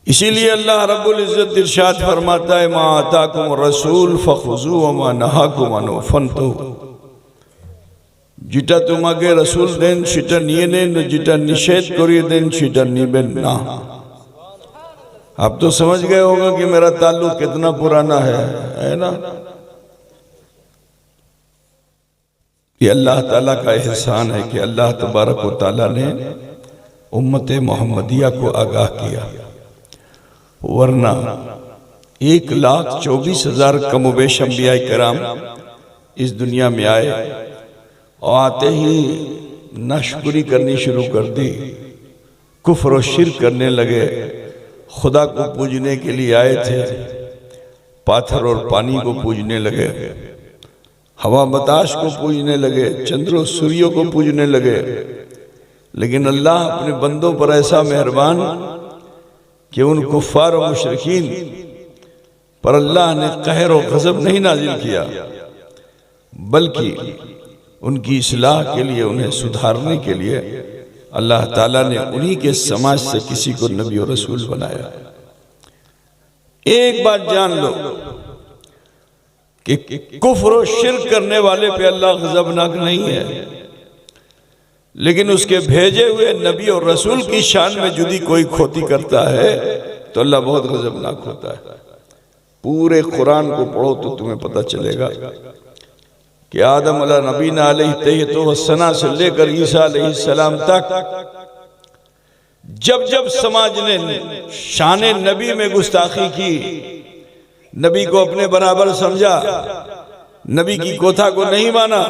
इसीलिए अल्लाह रब्बुल इज्जत इरशाद फरमाता है, मा आताकुम रसूल फखुजू व मा नहाकुम अन्हु फंतहू। जिटा तुम्हारे रसूल देन सेटा निये नेन, जिटा निषेध करिए देन सेटा निबेन ना। आप तो समझ गए होगा कि मेरा ताल्लुक कितना पुराना है ना। ये अल्लाह ताला का एहसान है कि अल्लाह तबारक व ताला ने उम्मत मोहम्मदिया को आगाह किया, वरना 1,24,000 कमोबेश अंबिया कराम इस दुनिया में आए और आते ही नाशुक्री करनी शुरू कर दी, कुफ्र और शिर्क करने लगे। खुदा को पूजने के लिए आए थे, पाथर और पानी को पूजने लगे, हवा बताश को पूजने लगे, चंद्र सूर्यों को पूजने लगे। लेकिन अल्लाह अपने बंदों पर ऐसा मेहरबान कि उन कुफ्फार और मुशरिकीन पर अल्लाह ने कहर और गज़ब नहीं नाजिल किया, बल्कि उनकी इस्लाह के लिए, उन्हें सुधारने के लिए अल्लाह ताला ने उन्हीं के समाज से किसी को नबी और रसूल बनाया। एक बात जान लो कि कुफ्र और शिर्क करने वाले पे अल्लाह गज़बनाक नहीं है, लेकिन उसके भेजे हुए नबी और रसूल की शान में जुदी कोई खोती करता है तो अल्लाह बहुत गज़बनाक होता है। पूरे कुरान को पढ़ो तो तुम्हें पता चलेगा कि आदम अला नबीना अलैहि वस्सलाम से लेकर ईसा अलैहिस्सलाम तक जब जब समाज ने शान नबी में गुस्ताखी की, नबी को अपने बराबर समझा, नबी की कोथा को नहीं माना,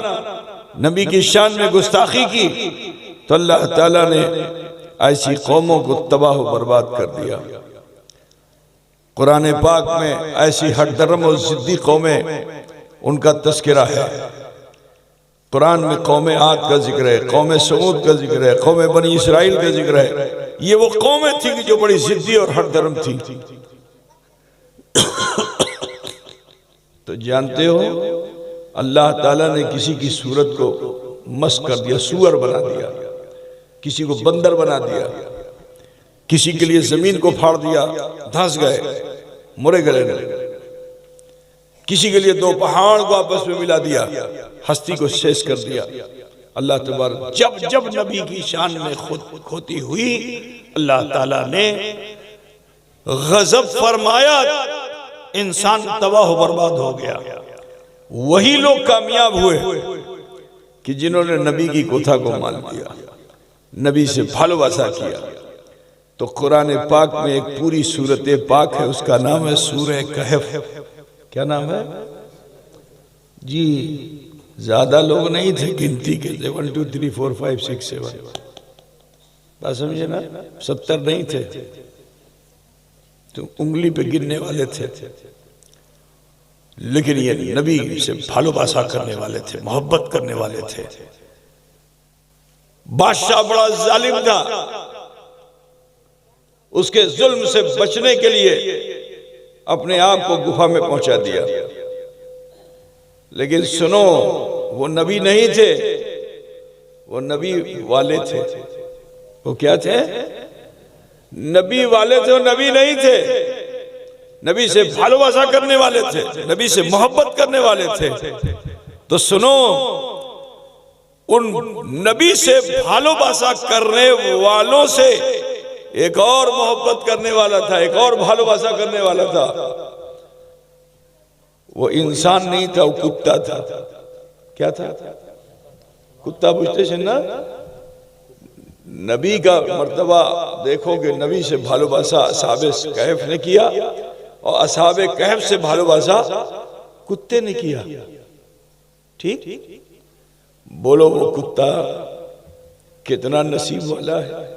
नबी की शान में गुस्ताखी की, तो अल्लाह ताला ने ऐसी कौमों को तबाह व बर्बाद कर दिया। कुरान पाक में ऐसी हठधर्म और जिद्दी कौमें, उनका तस्करा है। कुरान में कौम आद का जिक्र है, कौम समूद का जिक्र है, कौम बनी इसराइल का जिक्र है। ये वो कौमें थी कि जो बड़ी जिद्दी और हठधर्म थी। तो जानते हो अल्लाह ताला ने किसी की सूरत को मस कर दिया, सूअर बना दिया, किसी को बंदर बना दिया, किसी के लिए जमीन को फाड़ दिया, धंस गए, मुरे गले गए, किसी के लिए दो पहाड़ को आपस में मिला दिया, हस्ती को शेष कर दिया। अल्लाह तबारक जब जब नबी की शान में खोती हुई, अल्लाह ताला ने गजब फरमाया, इंसान तबाह बर्बाद हो गया। वही लोग कामयाब हुए कि जिन्होंने नबी की कोथा को मान लिया, नबी से भालोबासा किया। तो कुरान पाक में एक पूरी सूरत पाक है, उसका नाम है सूरह कहफ। क्या नाम है जी? ज्यादा लोग नहीं थे गिनती के, 1 2 3 4 5 6 7, बात समझे ना? 70 नहीं थे, तो उंगली पे गिनने वाले थे। लेकिन ये नबी से भालोबासा करने वाले थे, मोहब्बत करने वाले थे। बादशाह बड़ा जालिम था, उसके जुल्म से बचने के लिए अपने आप को गुफा में पहुंचा दिया। लेकिन सुनो, वो नबी नहीं थे, वो नबी वाले थे। वो क्या थे? नबी वाले थे, वो नबी नहीं थे। नबी से भालोबासा करने वाले थे, नबी से मोहब्बत करने वाले थे। तो सुनो, उन नबी से भालोबासा करने वालों से एक और मोहब्बत करने वाला था, एक और भालोबासा करने वाला था। वो इंसान नहीं था, वो कुत्ता था। क्या था? कुत्ता पूछते थे ना। नबी का मर्तबा देखोगे, नबी से भालोबासा असहाबे कहफ ने किया और असहाबे कहफ से भालोबासा कुत्ते ने किया। ठीक? बोलो, वो कुत्ता कितना नसीब वाला है,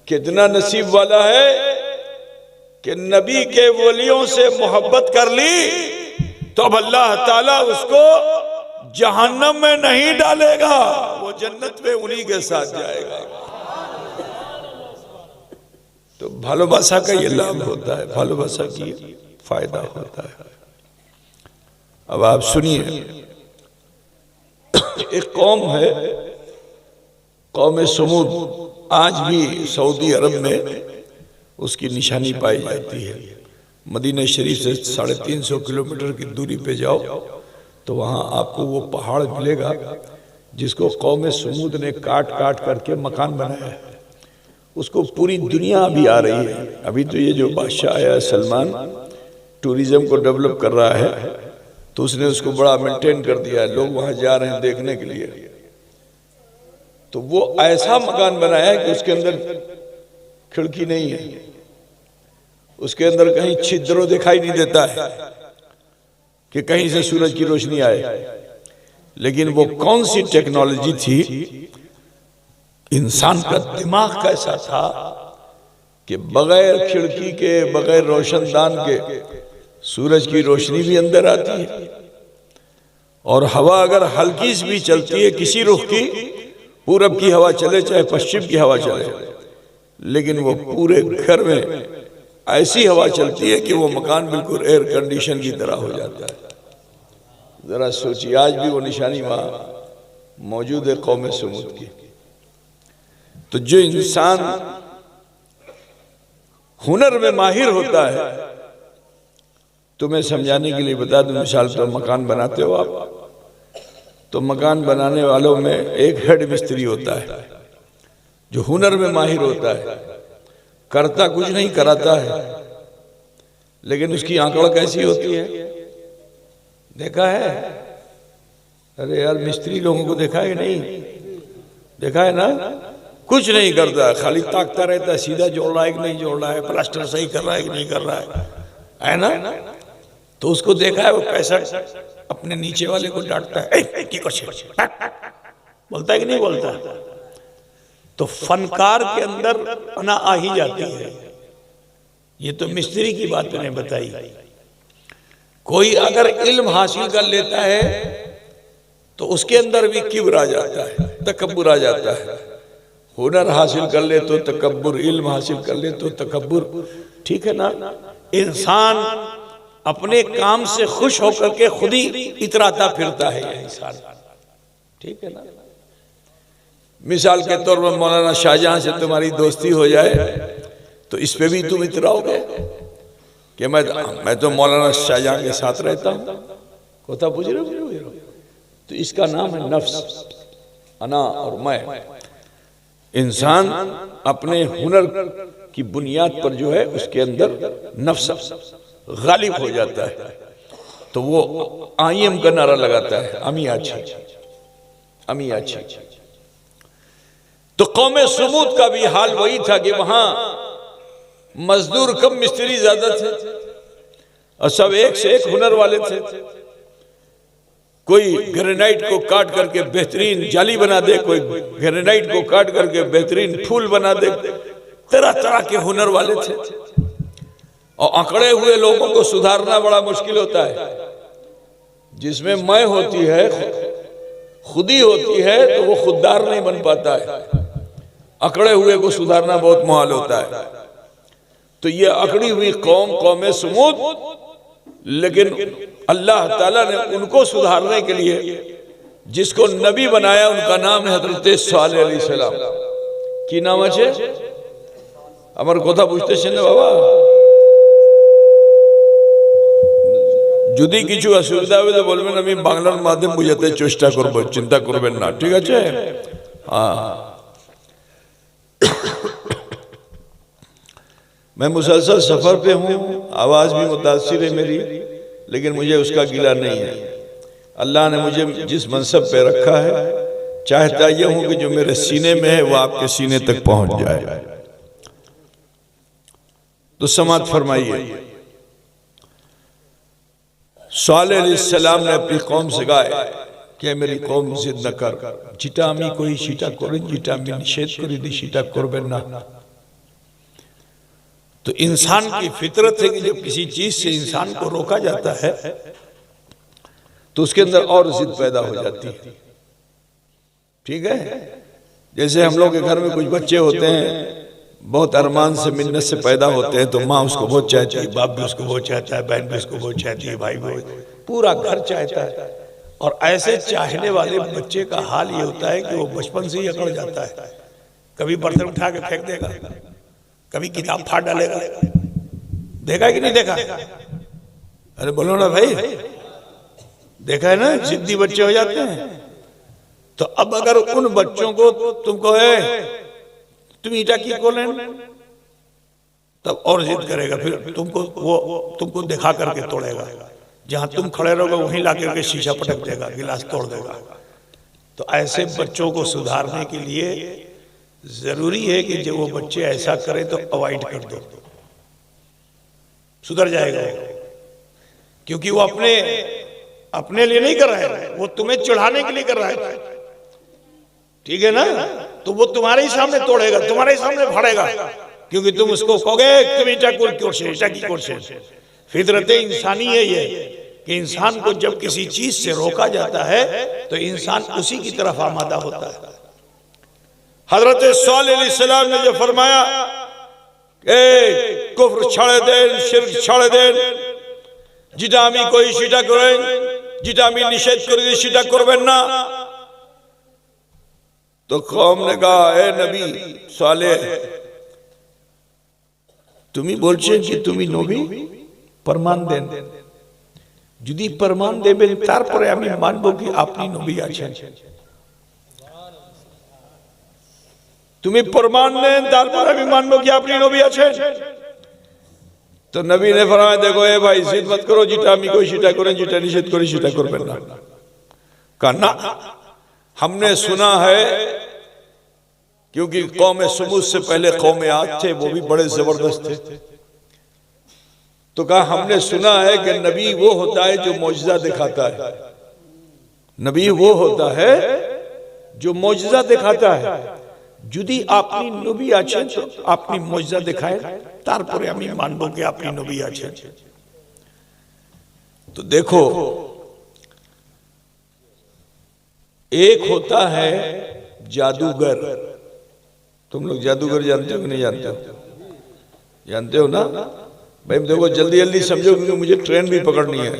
कितना नसीब वाला है कि नबी के वलियों से मोहब्बत कर ली तो अब अल्लाह ताला उसको जहन्नम में नहीं डालेगा, वो जन्नत में उन्हीं के साथ जाएगा। तो भालोबासा का ये लाभ होता है, भालोबासा की फायदा होता है। अब आप सुनिए, एक कौम है, कौम समूद, आज भी सऊदी अरब में उसकी निशानी पाई जाती है। मदीना शरीफ से 350 किलोमीटर की दूरी पे जाओ तो वहाँ आपको वो पहाड़ मिलेगा जिसको कौम समूद ने काट काट करके मकान बनाया है। उसको पूरी दुनिया अभी आ रही है। अभी तो ये जो बादशाह आया सलमान टूरिज्म को डेवलप कर रहा है, तो उसने उसको बड़ा मेंटेन कर दिया है, लोग वहाँ जा रहे हैं देखने के लिए। तो वो ऐसा मकान बनाया है कि उसके अंदर खिड़की नहीं है, उसके अंदर कहीं छिद्रों दिखाई नहीं देता है कि कहीं से सूरज की रोशनी आए। लेकिन वो कौन सी टेक्नोलॉजी थी, इंसान का दिमाग कैसा था कि बगैर खिड़की के, बगैर रोशनदान के सूरज की रोशनी भी अंदर आती है, और हवा अगर हल्की सी भी चलती है किसी रुख की, पूरब की हवा चले चाहे पश्चिम की हवा चले, लेकिन वो पूरे घर में ऐसी हवा चलती है कि वो मकान बिल्कुल एयर कंडीशन की तरह हो जाता है। जरा सोचिए, आज भी वो निशानी वहां मौजूद है कौम समूद की। तो जो इंसान हुनर में माहिर होता है, तुम्हें समझाने के लिए बता दूं, मिसाल पर मकान बनाते हो आप, तो मकान बनाने वालों में एक हेड मिस्त्री होता है जो हुनर में माहिर होता है, करता कुछ नहीं कराता है, लेकिन उसकी आंकड़ कैसी होती है देखा है? अरे यार मिस्त्री लोगों को देखा है नहीं? देखा है ना? कुछ नहीं करता, खाली ताकता रहता है सीधा जोड़ रहा है कि नहीं जोड़ रहा है, प्लास्टर सही कर रहा है कि नहीं कर रहा है ना? तो उसको देखा है वो पैसा अपने नीचे वाले को डांटता है, बोलता है कि नहीं बोलता? तो फनकार के अंदर अना आ ही जाती है। ये तो मिस्त्री की बात मैंने बताई। कोई अगर इल्म हासिल कर लेता है तो उसके अंदर भी किब्र आ जाता है, तकब्बुर आ जाता है। हुनर हासिल कर ले तो तकब्बुर, इल्म हासिल कर ले तो तकब्बुर, ठीक है ना? इंसान अपने काम से खुश होकर के खुद ही इतराता फिरता है ये इंसान, ठीक है ना? मिसाल के तौर पर मौलाना शाहजहां से तुम्हारी दोस्ती हो जाए तो इस पे भी तुम इतराओगे कि मैं तो मौलाना शाहजहां के साथ रहता हूं। कोता पूछ रहे हो? तो इसका नाम है नफ्स, अना और मैं। इंसान अपने हुनर की बुनियाद पर जो है उसके अंदर नफ्स गालिब हो जाता है, तो वो आईएम का नारा लगाता है, अमी अच्छी, अमी अच्छी। तो कौम समूद का भी हाल वही था कि वहां मजदूर कम, मिस्त्री ज्यादा थे, और सब एक से एक हुनर वाले थे। कोई ग्रेनाइट को काट करके बेहतरीन जाली बना दे, कोई ग्रेनाइट को काट करके बेहतरीन फूल बना दे, तरह तरह के हुनर वाले थे। और अकड़े हुए लोगों को सुधारना बड़ा मुश्किल होता है। जिसमें मैं होती है, खुदी होती है, तो वो खुददार नहीं बन पाता है। अकड़े हुए को सुधारना बहुत मुहाल होता है। तो ये अकड़ी हुई कौम, कौम समूद, लेकिन अल्लाह ताला ने उनको सुधारने के लिए जिसको नबी बनाया उनका नाम है हजरत सालेह अलैहिस्सलाम। की नाम আছে? আমার কথা বুঝতেছেন না বাবা? যদি কিছু অসুবিধা হবে তো বলবেন, আমি বাংলার মাধ্যমে বোঝাতে চেষ্টা করব, চিন্তা করবেন না, ঠিক আছে? हाँ, मैं मुसलसल सफर पे हूँ, आवाज भी मुतासिर है मेरी, लेकिन मुझे उसका गिला नहीं है। अल्लाह ने मुझे जिस मनसब पे रखा है, चाहता यह हूं कि जो मेरे सीने में है वो आपके सीने तक पहुंच जाए। तो समात फरमाइए, सालेह अलैहिस्सलाम ने अपनी कौम से कहा कि मेरी कौम जिद न कर, যেটা আমি কই সেটা করেন, যেটা আমি নিষেধ করে দিই সেটা করবেন না। तो इंसान की फितरत है कि जब किसी चीज से इंसान को रोका जाता है तो उसके अंदर और जिद पैदा हो जाती है, ठीक है? जैसे हम लोग के घर में कुछ बच्चे होते हैं, बहुत अरमान से, मिन्नत से पैदा होते हैं, तो माँ उसको बहुत चाहती है, बाप भी उसको बहुत चाहता है, बहन भी उसको बहुत चाहती है, भाई भी, पूरा घर चाहता है। और ऐसे चाहने वाले बच्चे का हाल ये होता है कि वो बचपन से ही अकड़ जाता है। कभी बर्तन उठा के फेंक देगा, कभी किताब फाड़ डालेगा, देखा है कि नहीं देखा? अरे बोलो ना भाई, देखा है ना, जिद्दी बच्चे हो जाते हैं। तो अब अगर उन बच्चों को तुमको है तुम ईटा की खोलें, तब और जिद करेगा, फिर तुमको दिखा करके तोड़ेगा। जहां तुम खड़े रहोगे वहीं ला करके शीशा पटक देगा, गिलास तोड़ देगा। तो ऐसे बच्चों को सुधारने के लिए जरूरी है कि जब वो बच्चे ऐसा करें तो अवॉइड कर दो, सुधर जाएगा वो। क्योंकि वो अपने लिए नहीं कर रहा है, वो तुम्हें चिढ़ाने के लिए कर रहा है, ठीक है ना? तो वो तुम्हारे ही सामने तोड़ेगा, तुम्हारे ही सामने फाड़ेगा, क्योंकि तुम उसको कहोगे तुम ईटा की कोशिश। फितरत इंसानी है ये कि इंसान को जब किसी चीज से रोका जाता है तो इंसान उसी की तरफ आमादा होता है। हजरत सालेह अलैहिस्सलाम ने जो फरमाया कुफ्र छाड़े देन, शिर्क छाड़े देन, যেটা আমি কই সেটা করেন, যেটা আমি নিষেধ করে দিই সেটা করবেন না। तो कौम ने कहा ए नबी सालेह তুমি বলছেন কি তুমি নবী, প্রমাণ দেন। যদি প্রমাণ দেবেন তারপরে আমি মানব কি আপনি নবী আছেন। তুমি প্রমাণ দেন তারপরে আমি মানব কি আপনি নবী আছেন। तो नबी ने फरमाया देखो ए भाई जिद मत करो, যেটা আমি কই সেটা করেন, যেটা নিষেধ করি সেটা করবেন না। कहा ना हमने सुना है, क्योंकि कौम समूद से पहले कौम आद थे, वो भी बड़े जबरदस्त थे। तो कहा हमने सुना है कि नबी वो होता है जो मौजज़ा दिखाता है, नबी वो होता है जो मौजज़ा दिखाता है। যদি আপনি নবী আছেন তো আপনি মৌজজা দেখায়, তারপরে আমি মানব कि আপনি নবী আছেন। तो देखो एक होता है जादूगर। तुम लोग जादूगर जानते हो कि नहीं जानते हो? जानते हो ना भाई? देखो जल्दी जल्दी समझो, क्योंकि मुझे ट्रेन भी पकड़नी है।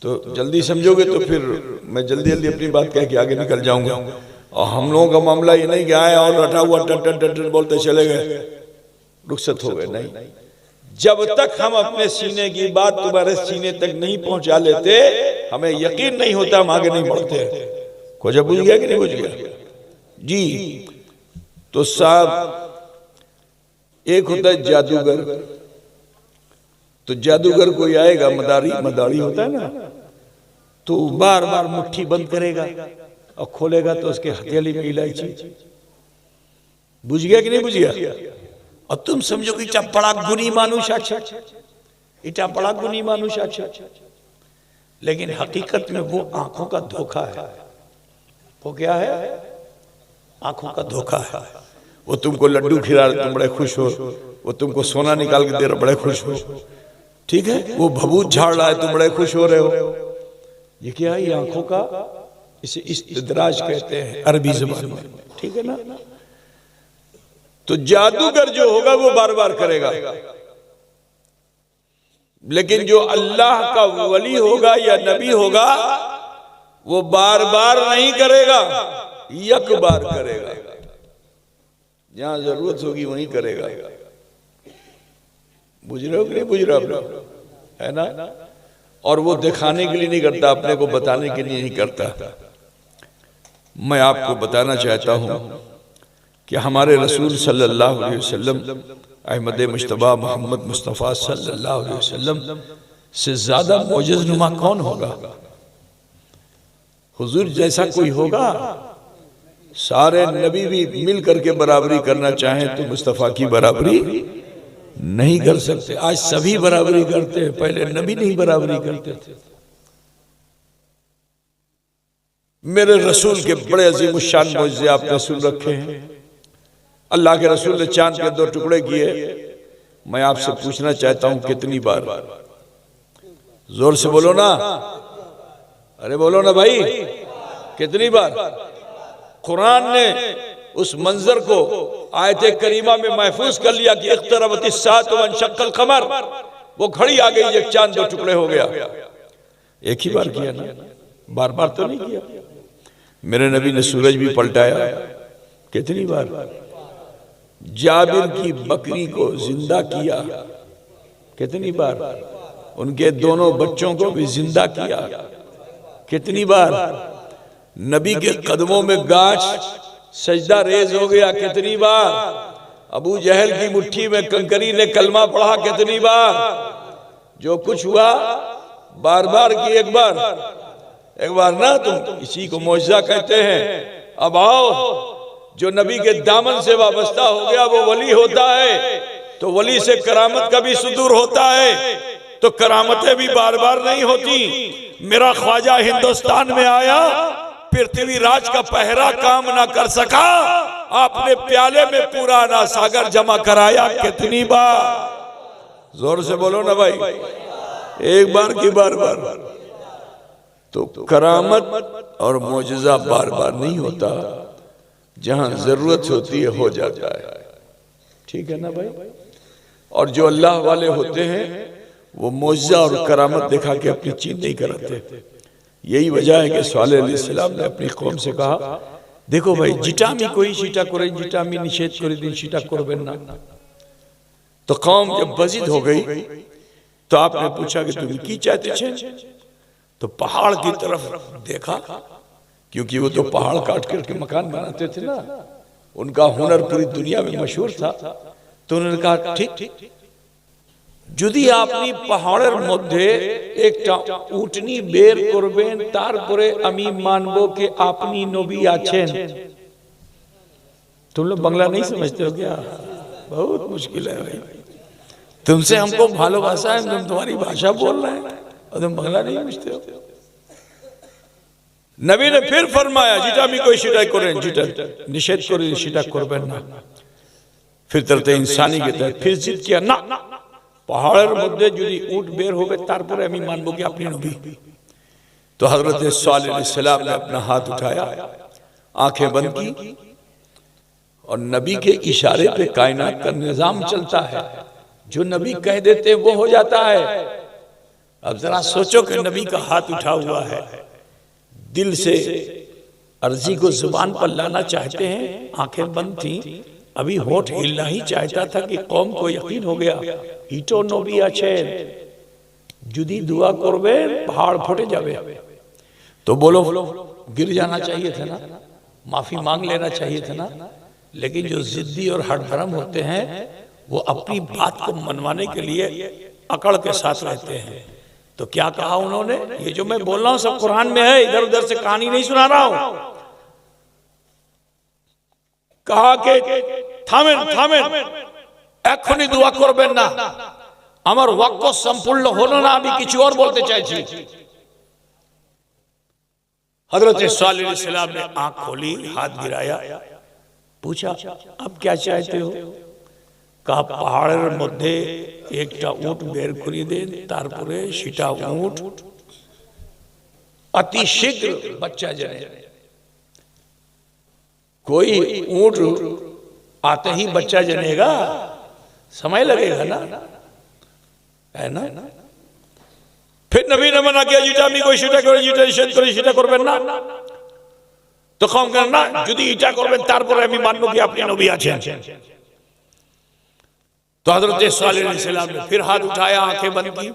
तो जल्दी समझोगे तो फिर मैं जल्दी जल्दी अपनी बात कह के आगे निकल जाऊंगा। और हम लोगों का मामला ये नहीं कि आए और रटा हुआ टन टन टन टन बोलते चले गए, रुखसत हो गए। नहीं, जब तक हम अपने सीने की बात तुम्हारे सीने तक नहीं पहुंचा लेते, हमें यकीन नहीं होता, हम आगे नहीं बढ़ते। कुछ बुझ गया कि नहीं बुझ गया जी? तो साहब एक होता है जादूगर। तो जादूगर कोई आएगा, मदारी होता है ना, तो बार बार मुट्ठी बंद करेगा और खोलेगा तो उसके हथेली में इलायची। बुझ गया कि नहीं बुझ गया? और तुम समझो कि पड़ा गुनी मानुष अच्छा, इटा बड़ा गुनी मानुष अच्छा, लेकिन हकीकत में वो आंखों का धोखा है। वो क्या है? आंखों का धोखा है। वो तुमको लड्डू खिला रहे तुम बड़े खुश हो, वो तुमको सोना निकाल के दे रहे बड़े खुश हो, ठीक है? वो भभूत झाड़ रहा है तुम बड़े खुश हो रहे हो। ये क्या है? ये आंखों का, इसे इस्तिद्राज कहते हैं अरबी ज़बान में, ठीक है ना? तो जादूगर जो होगा वो बार बार करेगा, लेकिन जो अल्लाह का वली होगा या नबी होगा वो बार बार नहीं करेगा, एक बार करेगा। जहां जरूरत होगी वहीं करेगा। बुझ रहे हो कि नहीं बुझ रहे हो? है ना? और वो दिखाने के लिए नहीं करता, अपने को बताने के लिए नहीं करता। मैं आपको बताना चाहता हूं कि हमारे रसूल सल्लल्लाहु अलैहि वसल्लम, अहमद मुश्तबा मोहम्मद मुस्तफ़ा सल्लल्लाहु अलैहि वसल्लम से ज्यादा मौजज़ नुमा कौन होगा? हुजूर जैसा कोई होगा? सारे नबी भी मिल करके बराबरी करना चाहें तो मुस्तफ़ा की बराबरी नहीं कर सकते। आज सभी बराबरी करते हैं, पहले नबी नहीं बराबरी करते थे। मेरे रसूल के बड़े अजीम शान मौजज़े आपने सुन रखे हैं। अल्लाह के रसूल ने चांद के 2 टुकड़े किए। मैं आपसे पूछना चाहता हूं कितनी बार? जोर से बोलो ना, अरे बोलो ना भाई, कितनी बार? कुरान ने उस मंजर को आयत करीमा में महफूज कर लिया कि इख्तरबतिस साअतु वंशक्कल कमर। वो घड़ी आ गई, एक चांद 2 टुकड़े हो गया। एक ही बार किया ना, बार बार तो नहीं किया। मेरे नबी ने सूरज भी पलटाया, कितनी बार? जाबिर की बकरी को जिंदा किया, कितनी बार? उनके दोनों बच्चों को भी जिंदा किया, कितनी बार? नबी के कदमों में गाछ सजदा रेज हो गया, कितनी बार? अबू जहल की मुट्ठी में कंकरी ने कलमा पढ़ा, कितनी बार? जो कुछ हुआ बार बार की एक बार ना, तुम इसी को मौजज़ा कहते हैं। अब आओ, जो नबी के दामन से वाबस्ता हो गया वो वली होता है, तो वली से करामत का भी सुदूर होता है, तो करामतें भी बार बार नहीं होती। मेरा ख्वाजा हिंदुस्तान में आया, पृथ्वीराज का पहरा काम ना कर सका, आपने प्याले में पूरा ना सागर जमा कराया, कितनी बार? जोर से बोलो ना भाई, एक बार की बार बार। तो करामत और मौजज़ा बार बार नहीं होता, जहां जरूरत होती है हो जाता है, ठीक है ना भाई? और जो अल्लाह वाले होते हैं वो मौजज़ा और करामत दिखा के अपनी चीज नहीं कराते। यही वजह है कि सालेह अलैहिस्सलाम ने अपनी कौम से कहा, देखो भाई जिटामी कोई सीटा करे, जिटामी निषेध करे दिन सीटा करबेन ना। तो कौम जब बजिद हो गई तो आपने पूछा कि तुम की चाहते छे? तो पहाड़ की तरफ देखा, क्योंकि वो तो पहाड़ काट करके मकान बनाते थे ना, उनका हुनर पूरी दुनिया में मशहूर था। तो उन्होंने कहा ठीक, যদি আপনি পাহাড়ের মধ্যে একটা উটনি বের করবেন তারপরে আমি মানবো कि আপনি নবী আছেন। तुम लोग बांग्ला नहीं समझते हो क्या? बहुत मुश्किल है भाई, तुमसे हमको भालोबासा है, तुम तुम्हारी भाषा बोल रहे हैं और तुम बांग्ला नहीं समझते हो। नबी ने फिर फरमाया जिटामी कोई सीटा करें, जिटा निषेध करें सीटा करबेन ना। फितरते इंसानी के तहत फिर जिद किया ना, पहाड़ेर मध्य यदि ऊंट बेर होबे तारपरे आमी मानबो कि आपनी नबी। तो हजरत सालेह अलैहिस्सलाम ने अपना हाथ उठाया, आंखें बंद की, और नबी के इशारे पे कायनात का निजाम चलता है, जो नबी कह देते वो हो जाता है। अब जरा सोचो कि नबी का हाथ उठा हुआ है, दिल से अर्जी को जुबान पर लाना चाहते हैं, आंखें बंद थी, अभी होठ हिलना ही चाहता था कि कौम को यकीन हो गया इटो नबी आछेन, जुदी दुआ करबे पहाड़ फटे जावे। तो बोलो गिर जाना चाहिए था ना, माफी मांग लेना चाहिए था ना। लेकिन जो जिद्दी और हठधर्म होते हैं वो अपनी बात को मनवाने के लिए अकड़ के साथ रहते हैं। तो क्या कहा उन्होंने? ये जो मैं बोल रहा हूं सब कुरान में है, इधर उधर से कहानी नहीं सुना रहा हूं। कहा कि থামেন থামেন, এখনই দোয়া করবেন না, আমার ওয়াক্ত সম্পূর্ণ হলো না, আমি কিছু और বলতে চাইছি। हजरत सालेह अलैहिस्सलाम ने आंख खोली, हाथ गिराया, पूछा अब क्या चाहते हो? कहा पहाड़ेर मध्य एकटा ऊंट बेर करिए देन, तारपरे सेटा ऊंट अति शीघ्र बच्चा जने। कोई ऊंट आते ही बच्चा जनेगा, समय लगेगा ना, है ना? फिर नबी ने मना किया जिटामी कोई सीटा करे, जिटा निषेध करे सीटा करबेन ना। तो कौम करना যদি এটা করবেন তারপরে আমি মানব कि আপনি নবী আছেন। तो हजरत सालेह अलैहिस्सलाम ने फिर हाथ उठाया, आंखें बंद की,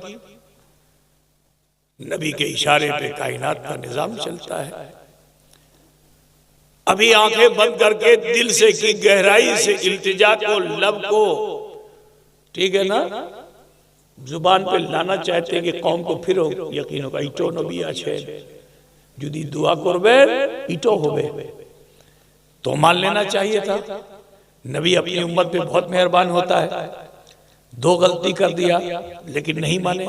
नबी के इशारे पे कायनात का निजाम चलता है। अभी आंखें बंद करके दिल से की गहराई से इल्तिजा को, लब को, ठीक है ना, जुबान पे लाना चाहते हैं कि कौम को फिर यकीन होगा इटो नबी आछे, यदि दुआ करबे इटो होबे। तो मान लेना चाहिए था। नबी अपनी उम्मत पे बहुत मेहरबान होता है। दो गलती कर दिया लेकिन नहीं माने,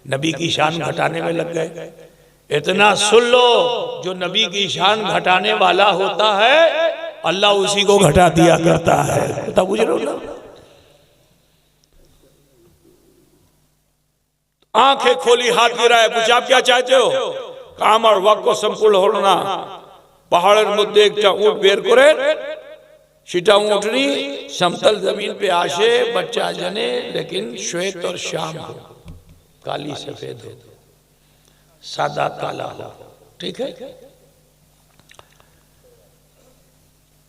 नबी की शान घटाने में लग गए। इतना सुन लो, जो नबी की शान घटाने वाला होता है अल्लाह उसी को घटा दिया करता है। तब बुझ रहे हो ना? आंखें खोली, हाथ गिराया, पूछा आप क्या चाहते हो? काम और वक्त को संपूर्ण होना, पहाड़ेर मध्य एकटा ऊंट बेर करे, सीटा ऊंटनी समतल जमीन पे आशे, बच्चा जने, लेकिन श्वेत और श्याम हो, काली सफेद हो, सादा काला हो, ठीक है?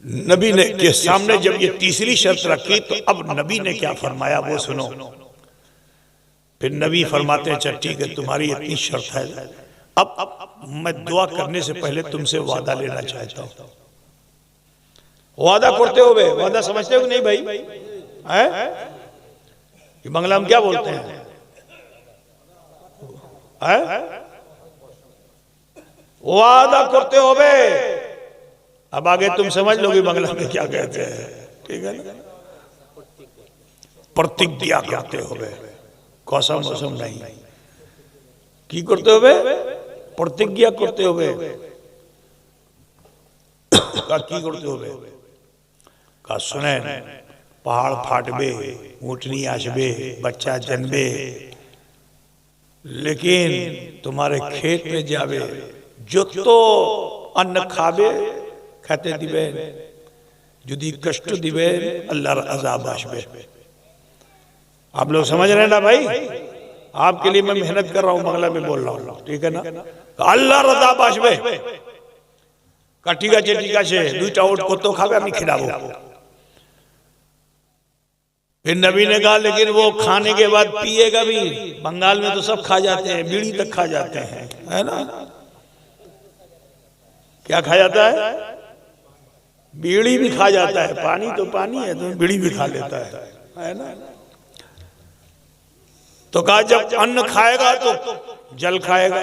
नबी ने के सामने जब ये तीसरी शर्त रखी तो अब नबी ने क्या फरमाया वो सुनो। फिर नबी फरमाते हैं, चल ठीक है तुम्हारी इतनी शर्त है, अब मैं दुआ करने से पहले तुमसे वादा लेना चाहता हूं। वादा करते हो बे, वादा समझते हो कि नहीं भाई? है कि बांग्ला में क्या बोलते हैं? वादा करते हो बे। अब आगे तुम समझ लोगे बांग्ला में क्या कहते हैं, ठीक है ना? प्रतिज्ञा करते हो बे, कसम कसम नहीं, की करते हो बे? प्रतिज्ञा करते हो बे। का की करते हो बे? का सुने पहाड़ फाटबे, ऊँटनी आसबे, बच्चा जन्मे, लेकिन तुम्हारे खेत में जावे जो तो अन्न खाबे खाते दिबे, जुदी कष्ट दिबे अल्लाहर अजाब आसबे। आप लोग समझ रहे हैं ना भाई? आपके लिए मैं मेहनत कर रहा हूं, बांग्ला में बोल रहा हूं, ठीक है ना? अल्लाहर अजाब आसबे का ठीक है दुईटा उठ को तो खाबे আমি खिलाबो। फिर नबी ने कहा लेकिन वो खाने के बाद पिएगा भी। बंगाल में तो सब खा जाते हैं, बीड़ी तक खा जाते हैं, है ना? क्या खा जाता है? बीड़ी भी खा जाता है। पानी तो पानी है, तो बीड़ी भी खा लेता है ना? तो कहा जब अन्न खाएगा तो जल खाएगा,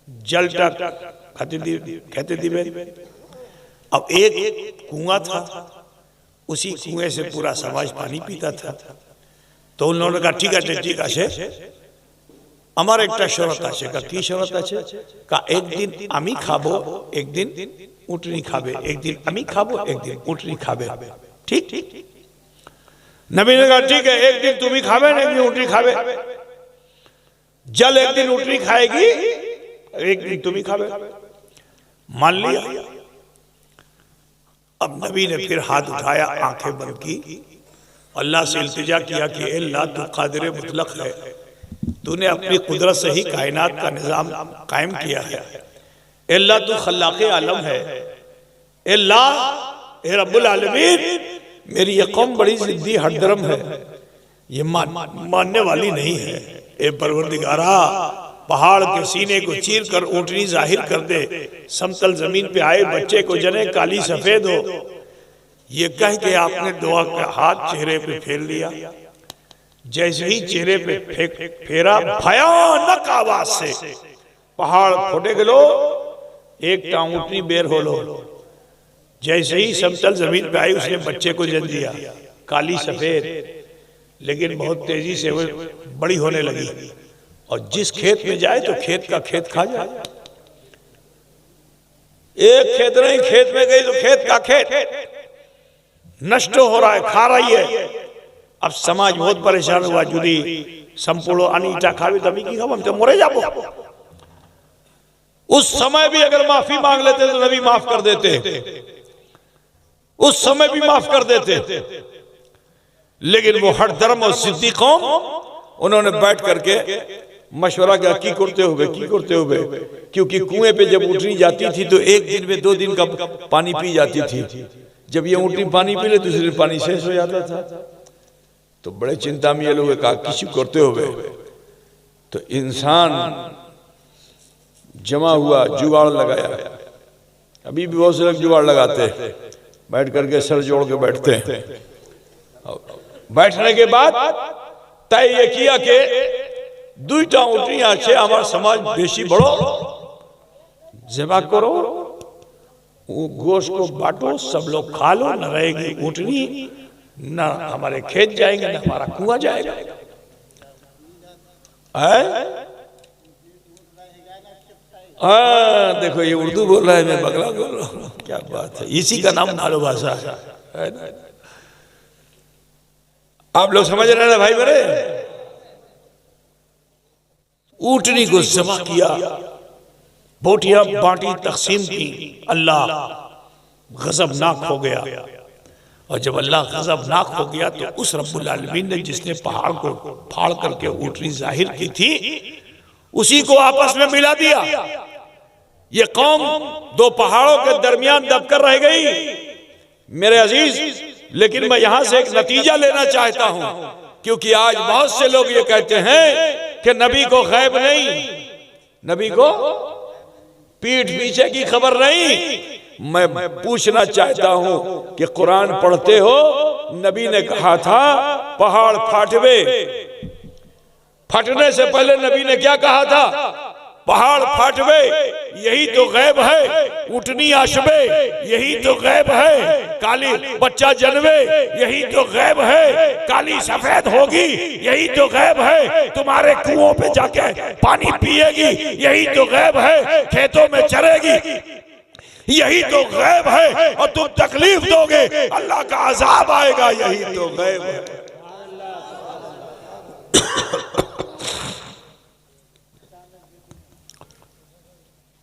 जल कहते दिबे। अब एक कुआं था, उसी कुएं से पूरा समाज पानी पीता था। तो उन्होंने कहा ठीक है আমার একটা শরত আছে। का की शरत আছে? का एक दिन আমি খাবো, एक दिन উটনি খাবে, एक दिन আমি খাবো, एक दिन উটনি খাবে, ठीक? नबी ने कहा ठीक है, एक दिन तुम ही खावे, एक दिन उटनी खावे। जल एक दिन उटनी खाएगी, एक दिन तुम ही खावे। मान लिया। अब नबी ने फिर हाथ उठाया, आंखें बंद की, अल्लाह से इल्तिजा किया कि अल्लाह तू कादिर मुतलक है, तूने अपनी कुदरत से ही कायनात का निजाम कायम किया है। अल्लाह तू खल्लाक़े आलम है। अल्लाह ए रब्बुल आलमीन, मेरी ये कौम बड़ी जिद्दी हरदरम है, ये मानने वाली नहीं है। ए परवरदिगारा, पहाड़ के सीने को चीर कर ऊँटनी जाहिर कर दे, समतल जमीन पे आए बच्चे को जने काली सफेद हो। ये कह के आपने दुआ का हाथ चेहरे पे फेर लिया। जैसे ही चेहरे पे फेरा, भयानक आवाज से पहाड़ फटे गलो, एक ऊँटनी बेर हो लो। जैसे ही समतल जमीन पे आई, उसने बच्चे को जन्म दिया, काली सफेद, लेकिन बहुत तेजी से वो बड़ी होने लगी। और जिस खेत में जाए तो खेत का खेत खा जाए। एक खेत नहीं, खेत में गई तो खेत का खेत नष्ट हो रहा है, खा रही है। अब समाज बहुत परेशान हुआ, जुदी संपूर्ण अनीटा खावे तभी की हम तो मरे जाबो। उस समय भी अगर माफी मांग लेते तो नबी माफ कर देते, उस समय भी माफ कर देते। लेकिन वो हर धर्म और सिद्दी कौम, उन्होंने बैठ करके मशवरा किया की करते हुए, क्योंकि कुएं पे जब ऊँटनी जाती थी तो एक दिन में 2 दिन का पानी पी जाती थी। जब ये ऊँटनी पानी पी ले, दूसरे दिन पानी शेष हो जाता था। तो बड़े चिंता में ये लोग कहा किसी करते हुए। तो इंसान जमा हुआ, जुगाड़ लगाया। अभी भी बहुत से लोग जुगाड़ लगाते हैं, बैठ करके सर जोड़ के बैठते हैं। बैठने के बाद तय ये किया कि 2टा ऊँटनी আছে আমার समाज बेशी बड़ो, जमा करो, वो गोश्त को बांटो, सब लोग खा लो, न रहेगी ऊँटनी, ना हमारे खेत जाएंगे, ना हमारा कुआं जाएगा। देखो ये उर्दू बोल रहा है, मैं बंगला बोल रहा हूँ, क्या बात है। इसी का नाम नालो भाषा है ना? आप लोग समझ रहे हैं भाई मेरे? ऊँटनी को जमा किया, बोटियां बांटी, तकसीम की। अल्लाह गजबनाक हो गया। और जब अल्लाह गजबनाक हो गया तो उस रब्बुल आलमीन ने जिसने पहाड़ को फाड़ करके ऊँटनी जाहिर की थी, उसी को आपस में मिला दिया। ये कौम 2 पहाड़ों के दरमियान दबकर रह गई। मेरे अजीज, लेकिन मैं यहां से एक नतीजा लेना चाहता हूं, क्योंकि आज बहुत से लोग ये कहते हैं कि नबी को गैब नहीं, नबी को पीठ पीछे की खबर नहीं। मैं पूछना चाहता हूं कि कुरान पढ़ते हो, नबी ने कहा था पहाड़ फाटवे, फटने से पहले नबी ने क्या कहा था? पहाड़ फाटवे, यही तो गैब है। उठनी आशबे, यही तो गैब है। काली बच्चा जन्मे, यही तो गैब है। काली सफेद होगी, यही तो गैब है। तुम्हारे कुओं पे जाके पानी पिएगी, यही तो गैब है। खेतों में चरेगी, यही तो गैब है। और तुम तकलीफ दोगे, अल्लाह का अजाब आएगा, यही तो गैब है।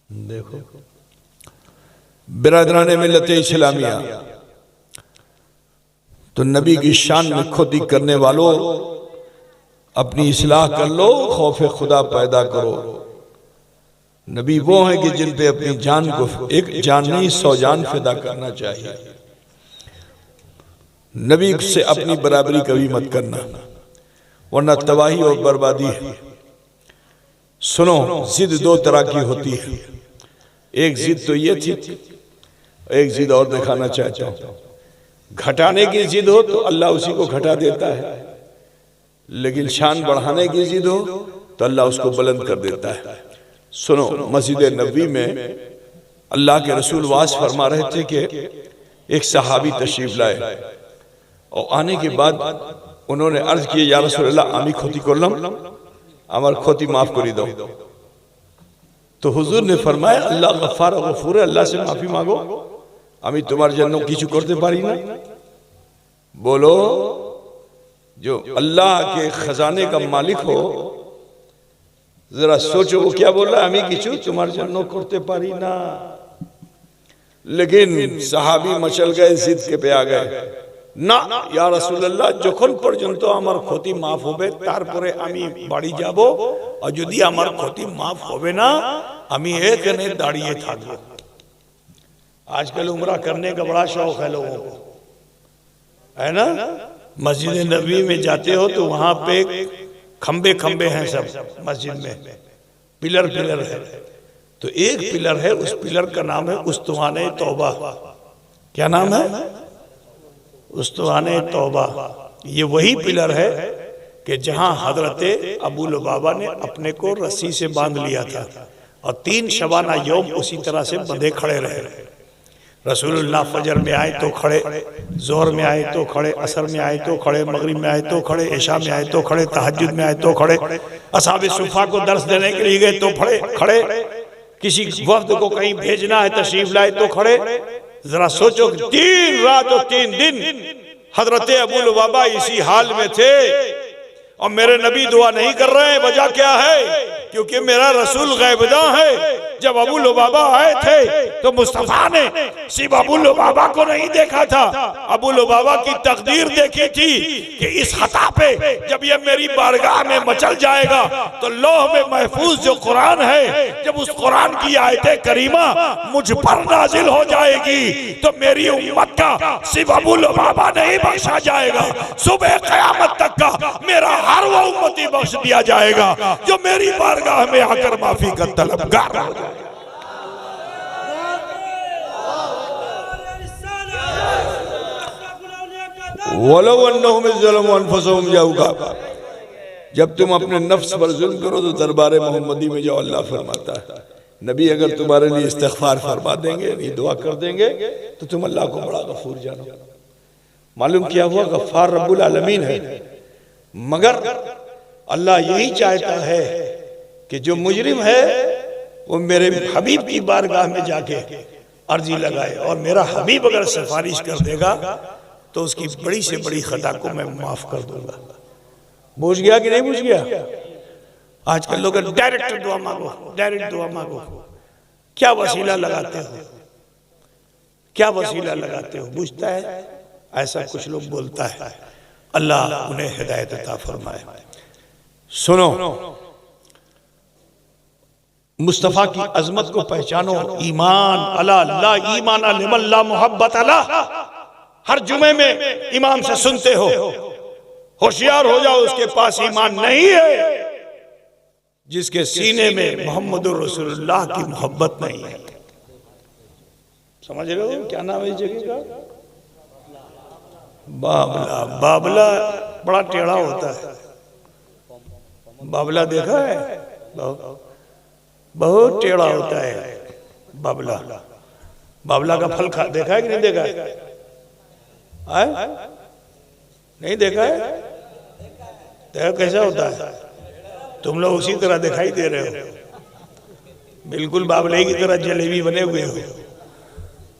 देखो बिरादराने मिल्लत इस्लामिया, तो नबी की शान में खुदी करने वालों, अपनी इस्लाह कर लो, खौफ खुदा पैदा करो। नबी वो हैं कि जिन पे अपनी जान को, एक जान नहीं 100 जान फिदा करना चाहिए। नबी से अपनी बराबरी कभी मत करना, वरना तबाही और बर्बादी है। सुनो, जिद 2 तरह की होती है। एक जिद तो ये थी, एक जिद और दिखाना चाहता हूं। घटाने की जिद हो तो अल्लाह उसी को घटा देता है, लेकिन शान बढ़ाने की जिद हो तो अल्लाह उसको बुलंद कर देता है। सुनो, मस्जिद नबवी में अल्लाह के रसूल वास फरमा रहे थे कि एक सहाबी तशरीफ लाए, और आने के बाद उन्होंने अर्ज किया, या रसूलल्लाह आमी खोती करलम, আমার ক্ষতি মাফ করে দাও। तो हुजूर ने फरमाया, अल्लाह गफ्फार और गफूर है, अल्लाह से माफी मांगो, আমি তোমার জন্য কিছু করতে পারি না। बोलो, जो अल्लाह के खजाने का मालिक हो, जरा सोचो वो क्या बोल रहा है, আমি কিছু তোমার জন্য করতে পারি না। लेकिन साहाबी मचल गए, जिद के पे आ गए, না ইয়া রাসূলুল্লাহ, যখন পর্যন্ত আমার ক্ষতি মাফ হবে তারপরে আমি বাড়ি যাব, আর যদি আমার ক্ষতি মাফ হবে না আমি এখানে দাঁড়িয়ে থাকবো। आजकल उम्रा करने का बड़ा शौक है लोगों को, है ना। मस्जिद नबवी में जाते हो तो वहां पे खंबे खंबे हैं सब मस्जिद में, पिलर पिलर है। तो एक पिलर है, उस पिलर का नाम है उस्तवाने तौबा। क्या नाम है? उस्तवाने तौबा। ये वही पिलर है कि जहां हजरते अबू लुबाबा ने अपने को रस्सी से बांध लिया था, और 3 शबाना यौम उसी तरह से बंधे खड़े रहे। रसूलुल्लाह फजर में आए तो खड़े, जोहर में आए तो खड़े, असर में आए तो खड़े, मगरिब में आए तो खड़े, इशा में आए तो खड़े, तहज्जुद में आए तो खड़े, असहाबे सुफ़ा को दर्स देने के लिए गए तो खड़े, किसी वफ्द को कहीं भेजना है तशरीफ लाए तो खड़े। जरा सोचो, 3 रात और 3 दिन हजरत अबू लुबाबा इसी हाल में थे, और मेरे नबी दुआ नहीं कर रहे हैं। वजह क्या है? क्योंकि मेरा रसूल गैबदा है। जब अबू लुबाबा आए थे तो मुस्तफा ने सिर्फ अबू लुबाबा को नहीं देखा था, अबू लुबाबा की तकदीर देखी थी कि इस खता पे जब ये मेरी बारगाह में मचल जाएगा तो लौह में महफूज जो कुरान है, जब उस कुरान की आयतें करीमा मुझ पर नाजिल हो जाएगी तो मेरी उम्मत का सिर्फ अबू लुबाबा नहीं बख्शा जाएगा, सुबह क़यामत तक का मेरा हर वो उम्मती बख्श दिया जाएगा जो मेरी बारगाह में आकर माफी का तलबगार हो जाए। जब तुम अपने नफ्स पर जुल्म करो तो दरबार मोहम्मदी में जाओ, अल्लाह फरमाता है नबी अगर तुम्हारे लिए इस्तिग़फ़ार फरमा देंगे, ये दुआ कर देंगे तो तुम अल्लाह को बड़ा गफूर जानो। मालूम क्या हुआ? गफ्फार रब्बुल आलमीन है, मगर अल्लाह यही चाहता है कि जो मुजरिम है वो मेरे हबीब की बारगाह में जाके अर्जी लगाए, और मेरा हबीब अगर सिफारिश कर देगा तो उसकी बड़ी से बड़ी खता को मैं माफ कर दूंगा। बुझ गया कि नहीं बुझ गया? आजकल लोग डायरेक्ट दुआ मांगो, डायरेक्ट दुआ मांगो। क्या वसीला लगाते हो, क्या वसीला लगाते हो? बुझता है? ऐसा कुछ लोग बोलता है। अल्लाह उन्हें हिदायत अता फरमाए। सुनो, मुस्तफा की अजमत को पहचानो। ईमान अला ला ईमान लिमन ला मोहब्बत अला। हर जुमे में इमाम से सुनते हो, होशियार हो जाओ, उसके पास ईमान नहीं है जिसके सीने में मोहम्मदुर रसूलुल्लाह की मोहब्बत नहीं है। समझ रहे हो क्या नाम है इस जगह का? बाबला। बाबला बड़ा टेढ़ा होता है। बाबला देखा है? बहुत टेढ़ा होता है बाबला। बाबला का फल देखा है कि नहीं देखा है? नहीं देखा है? देखा कैसा होता है? तुम लोग उसी तरह दिखाई दे रहे हो, बिल्कुल बाबले की तरह जलेबी बने हुए हो।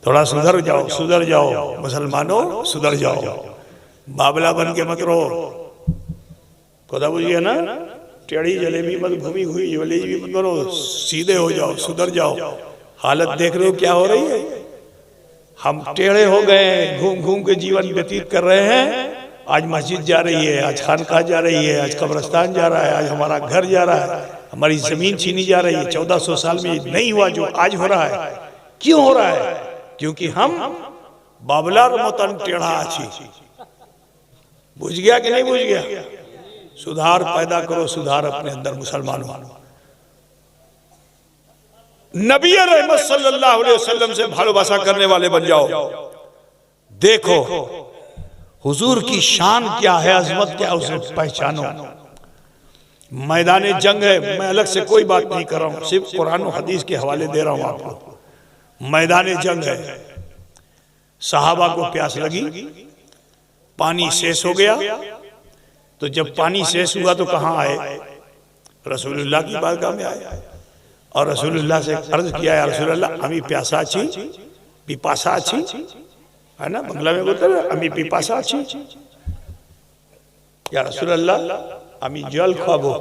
थोड़ा सुधर जाओ, सुधर जाओ मुसलमानों, सुधर जाओ। बाबला बन के मत रहो। खुदा बुझिए ना, टेढ़ी जलेबी मत, घूमी हुई जलेबी मत बनो, सीधे हो जाओ, सुधर जाओ। हालत देख रहे हो क्या हो रही है? हम टेढ़े हो गए हैं, घूम घूम के जीवन व्यतीत कर रहे हैं। आज मस्जिद जा रही है, आज खानकाह जा रही है, आज कब्रिस्तान जा रहा है, आज हमारा घर जा रहा है, हमारी जमीन छीनी जा रही है। 1400 साल में नहीं हुआ जो आज हो रहा है। क्यों हो रहा है? क्योंकि हम बाबलार मतन टेढ़ा आछी। बुझ गया कि नहीं बुझ गया? सुधार पैदा करो, सुधार अपने अंदर मुसलमानों। नबी रहमत सल्लल्लाहु अलैहि वसल्लम से भालोबासा करने वाले बन जाओ। देखो हुजूर की शान क्या है, अजमत क्या है, उसे पहचानो। मैदान जंग है, मैं अलग से कोई बात नहीं कर रहा हूं, सिर्फ कुरान और हदीस के हवाले दे रहा हूं आपको। मैदान जंग है, सहाबा को प्यास लगी, पानी शेष हो गया। तो जब पानी शेष हुआ तो कहां आए? रसूलुल्लाह की बारगाह में आए और रसूलुल्लाह से अर्ज किया, या रसूलुल्लाह अमी प्यासा छी, पिपासा छी, है ना बंगला में बोलते हैं अमी पिपासा छी, या रसूलुल्लाह अमी जल ख्वाबो।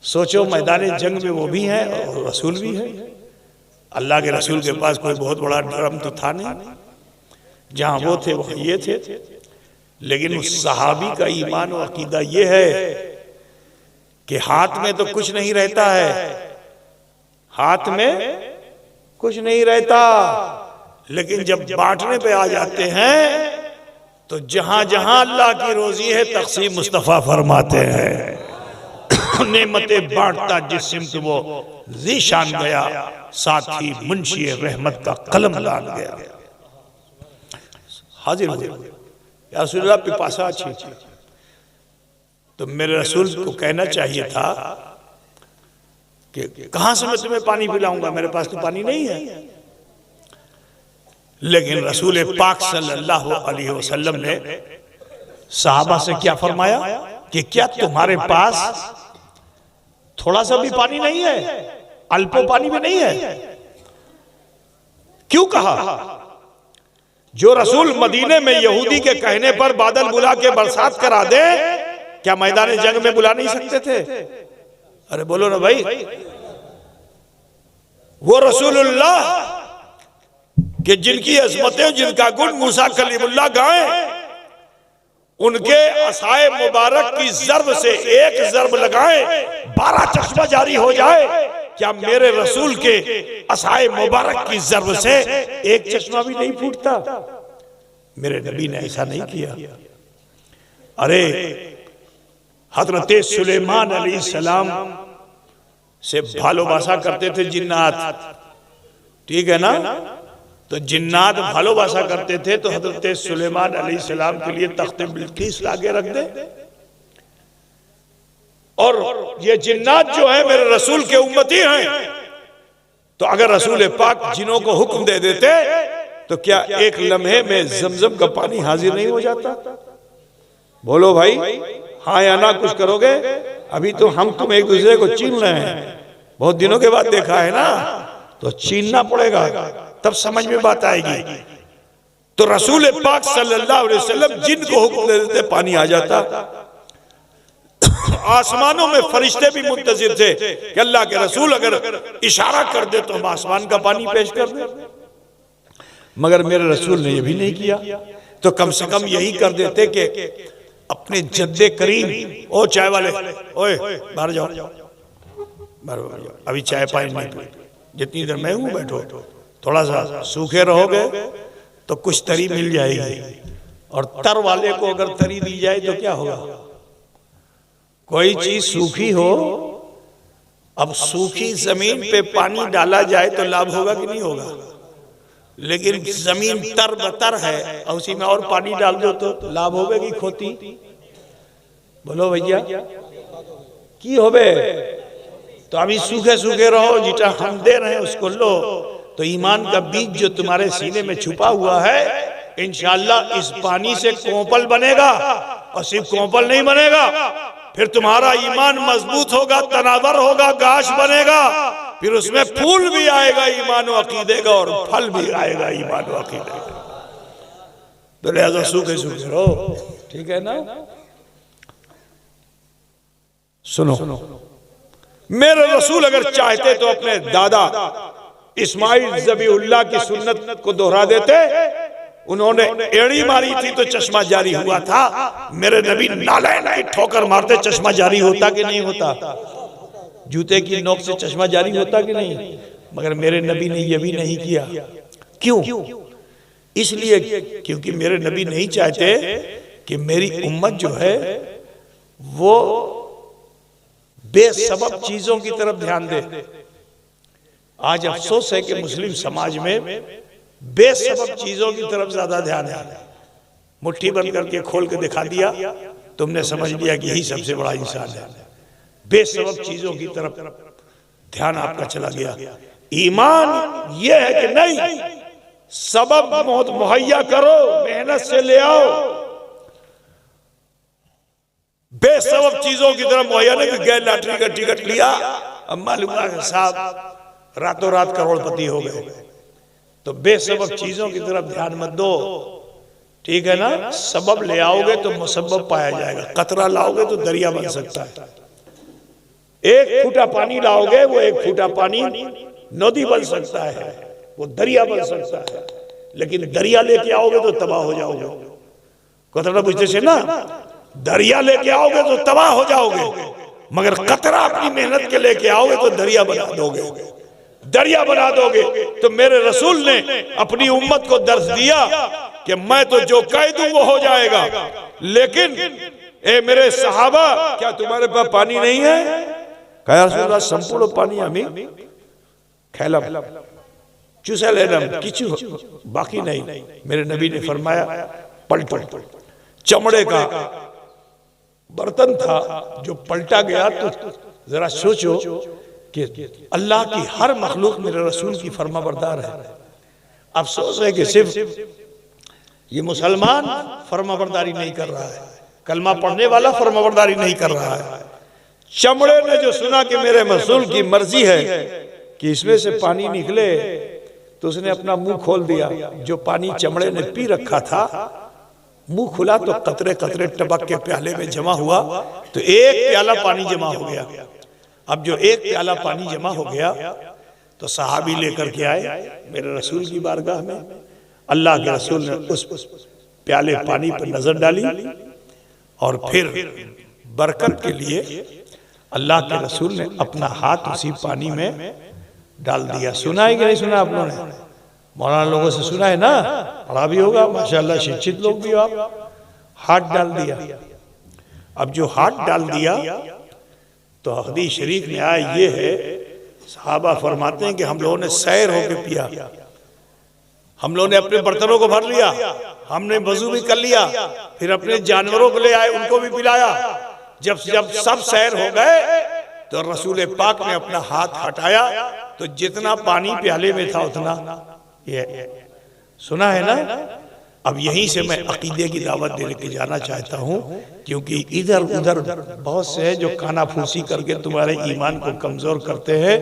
सोचो मैदान जंग में वो भी है और रसूल भी है। अल्लाह के रसूल के पास कोई बहुत बड़ा ड्रम तो था नहीं, जहां वो थे वहां ये थे। लेकिन उस सहाबी का ईमान और अकीदा ये है कि हाथ में तो कुछ नहीं रहता है, हाथ में कुछ नहीं रहता, लेकिन जब बांटने पे आ जाते हैं तो जहां जहां अल्लाह की रोजी है तकसीम मुस्तफा फरमाते हैं। नेमतें बांटता जिस सिमत वो ज़ीशान गया, साथ ही मुंशी रहमत का कलम लान गया। हाजिर हो या रसूलुल्लाह पिपासा अच्छी। तो मेरे रसूल को कहना चाहिए था कि कहां से मैं तुम्हें पानी पिलाऊंगा, मेरे पास तो पानी नहीं है। लेकिन रसूल पाक सल्लल्लाहु अलैहि वसल्लम ने सहाबा से क्या फरमाया कि क्या तुम्हारे पास थोड़ा सा भी पानी नहीं है, अल्पो पानी भी नहीं है? क्यों कहा? जो रसूल मदीने में यहूदी के कहने पर बादल बुला के बरसात करा दे, क्या मैदान जंग में बुला नहीं सकते थे? अरे बोलो ना भाई। वो रसूलुल्लाह कि जिनकी अज़मतें, जिनका गुण मूसा कलीमुल्लाह गाए, उनके असाए मुबारक की ज़र्ब से एक ज़र्ब लगाए 12 चश्मा जारी हो जाए, क्या मेरे रसूल के असाए मुबारक की ज़र्ब से एक चश्मा भी नहीं फूटता? मेरे नबी ने ऐसा नहीं किया। अरे हजरत सुलेमान अलैहिस्सलाम से भालोबासा करते थे जिन्नात, ठीक है ना? तो जिन्नात भालोबासा करते थे तो हजरत सुलेमान अलैहिस्सलाम के लिए तख्ते बिल्किस लाके रख दे। और ये जिन्नात जो है मेरे रसूल के उम्मती हैं, तो अगर रसूल पाक जिनों को हुक्म दे देते तो क्या एक लम्हे में जमजम का पानी हाजिर नहीं हो जाता? बोलो भाई, हाँ या ना कुछ करोगे? अभी तो हम तुम एक दूसरे को छीन रहे हैं, बहुत दिनों के बाद देखा है ना, तो छीनना पड़ेगा तब समझ में बात आएगी। तो रसूल पाक सल्लल्लाहु अलैहि वसल्लम जिनको हुक्म दे देते पानी आ जाता। आसमानों में फरिश्ते भी मुंतजिर थे कि अल्लाह के रसूल अगर इशारा कर दे तो हम आसमान का पानी पेश कर दे, मगर मेरे रसूल ने यह भी नहीं किया। तो कम से कम यही कर देते कि अपने जद्दे करीम, ओ चाय वाले, ओए बाहर जाओ, अभी चाय पानी नहीं पी, जितनी देर मैं हूं बैठो, थोड़ा सा सूखे रहोगे तो कुछ तरी मिल जाएगी, और तर वाले को अगर तरी दी जाए तो क्या होगा? कोई चीज सूखी हो, अब सूखी जमीन पे पानी डाला जाए तो लाभ होगा कि नहीं होगा? लेकिन जमीन तर बतर है और उसी में और पानी डाल दो तो लाभ होगा कि खोती? बोलो भैया, की होबे? तो अभी सूखे सूखे रहो, जिटा हम दे रहे हैं उसको लो। तो ईमान का बीज जो तुम्हारे सीने में छुपा हुआ है, इंशाअल्लाह इस पानी से कोंपल बनेगा, और सिर्फ कोंपल नहीं बनेगा, फिर तुम्हारा ईमान मजबूत होगा, तनावर होगा, गाछ बनेगा, फिर उसमें फूल भी आएगा ईमान व अकीदे का, और फल भी आएगा ईमान व अकीदे का। तो लिहाजा सूखे सूखे रहो, ठीक है ना? सुनो, मेरे रसूल अगर चाहते तो अपने दादा इस्माइल ज़बीहुल्लाह की सुन्नत को दोहरा देते। उन्होंने एड़ी मारी थी तो चश्मा जारी हुआ था। मेरे नबी नालायन की ठोकर मारते, चश्मा जारी होता कि नहीं होता? जूते की नोक से चश्मा जारी होता कि नहीं? मगर मेरे नबी ने यह भी नहीं किया। क्यों? इसलिए क्योंकि मेरे नबी नहीं चाहते कि मेरी उम्मत जो है वो बेसबब चीजों की तरफ ध्यान दे। आज अफसोस है कि मुस्लिम समाज में बेसबब चीजों की तरफ ज्यादा ध्यान है। मुट्ठी बंद करके खोल के दिखा दिया, तुमने समझ लिया कि यही सबसे बड़ा इंसान है। बेसबब चीजों की तरफ ध्यान आपका चला गया। ईमान यह है कि नहीं, सबब बहुत मुहैया करो, मेहनत से ले आओ। बेसबब चीजों की तरफ मुहैया नहीं कि गए लॉटरी का टिकट लिया, अब मालूम है साहब रातों रात करोड़पति हो गए। तो बेसबब चीजों की तरफ ध्यान मत दो, ठीक है ना? सबब ले आओगे तो मुसब्बब पाया जाएगा। कतरा लाओगे तो दरिया बन सकता है। एक फूटा पानी लाओगे, वो एक फूटा पानी नदी बन सकता है, वो दरिया बन सकता है। लेकिन दरिया लेके आओगे तो तबाह हो जाओगे। कतरा बुझते से ना, दरिया लेके आओगे तो तबाह हो जाओगे, मगर कतरा अपनी मेहनत के लेके आओगे तो दरिया बना दोगे। दरिया बना दोगे। तो मेरे रसूल ने अपनी उम्मत को दर्श दिया कि मैं तो जो कह दूं वो हो जाएगा, लेकिन ए मेरे सहाबा, क्या तुम्हारे पास पानी नहीं है? कहा रसूलुल्लाह संपूर्ण पानी हमें खेलम चूसा लेनम किचु बाकी नहीं। मेरे नबी ने फरमाया पलटो। चमड़े का बर्तन था जो पलटा गया। तो जरा सोचो कि अल्लाह की हर मखलूक मेरे रसूल की फरमाबरदार है। अफसोस है कि सिर्फ ये मुसलमान फरमाबरदारी नहीं कर रहा है, कलमा पढ़ने वाला फरमाबरदारी नहीं कर रहा है। चमड़े ने जो सुना कि मेरे रसूल की मर्जी है कि इसमें से पानी निकले, तो उसने अपना मुंह खोल दिया। जो पानी चमड़े ने पी रखा था, मुंह खुला तो कतरे कतरे टपक के प्याले में जमा हुआ, तो एक प्याला पानी जमा हो गया। अब जो एक प्याला पानी जमा हो गया तो सहाबी लेकर के आए मेरे रसूल की बारगाह में। अल्लाह के रसूल ने उस प्याले पानी पर नजर डाली और फिर बरकत के लिए अल्लाह के रसूल ने अपना हाथ उसी पानी में डाल दिया। सुना है कि नहीं सुना आप लोगों ने? मौलाना लोगों से सुना है ना, पढ़ा भी होगा, माशाल्लाह शिक्षित लोग भी हो आप। हाथ डाल दिया। अब जो हाथ डाल दिया तो हदीस शरीफ में आया ये है, सहाबा फरमाते हैं कि हम लोगों ने सैर होके पिया, हम लोगों ने अपने बर्तनों को भर लिया, हमने वजू भी कर लिया, फिर अपने जानवरों को ले आए, उनको भी पिलाया। जब सब सैर हो गए तो रसूल पाक ने अपना हाथ हटाया तो जितना पानी प्याले में था उतना, ये सुना है ना। अब यहीं से मैं अकीदे की दावत देने के जाना चाहता हूँ, क्योंकि इधर उधर बहुत से हैं जो खाना फूसी करके तुम्हारे ईमान को कमजोर करते हैं,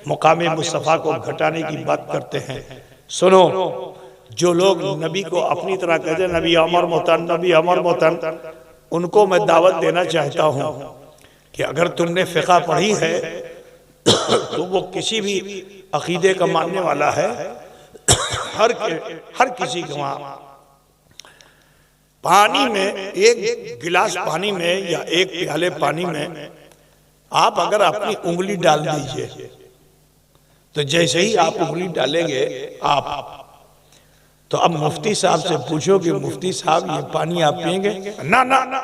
मुकामे मुस्तफ़ा को घटाने की बात करते हैं। सुनो, जो लोग नबी को अपनी तरह कहते हैं नबी अमर मोहतन, नबी अमर मोहतन, उनको मैं दावत देना चाहता हूँ कि अगर तुमने फ़िक़्ह पढ़ी है तो वो किसी भी अकीदे का मानने वाला है, हर किसी को वहाँ पानी में, एक गिलास पानी में या एक प्याले पानी में आप अगर अपनी उंगली डाल दीजिए, तो जैसे ही आप उंगली डालेंगे आप, तो अब मुफ्ती साहब से पूछो कि मुफ्ती साहब ये पानी आप पिएंगे? ना ना ना,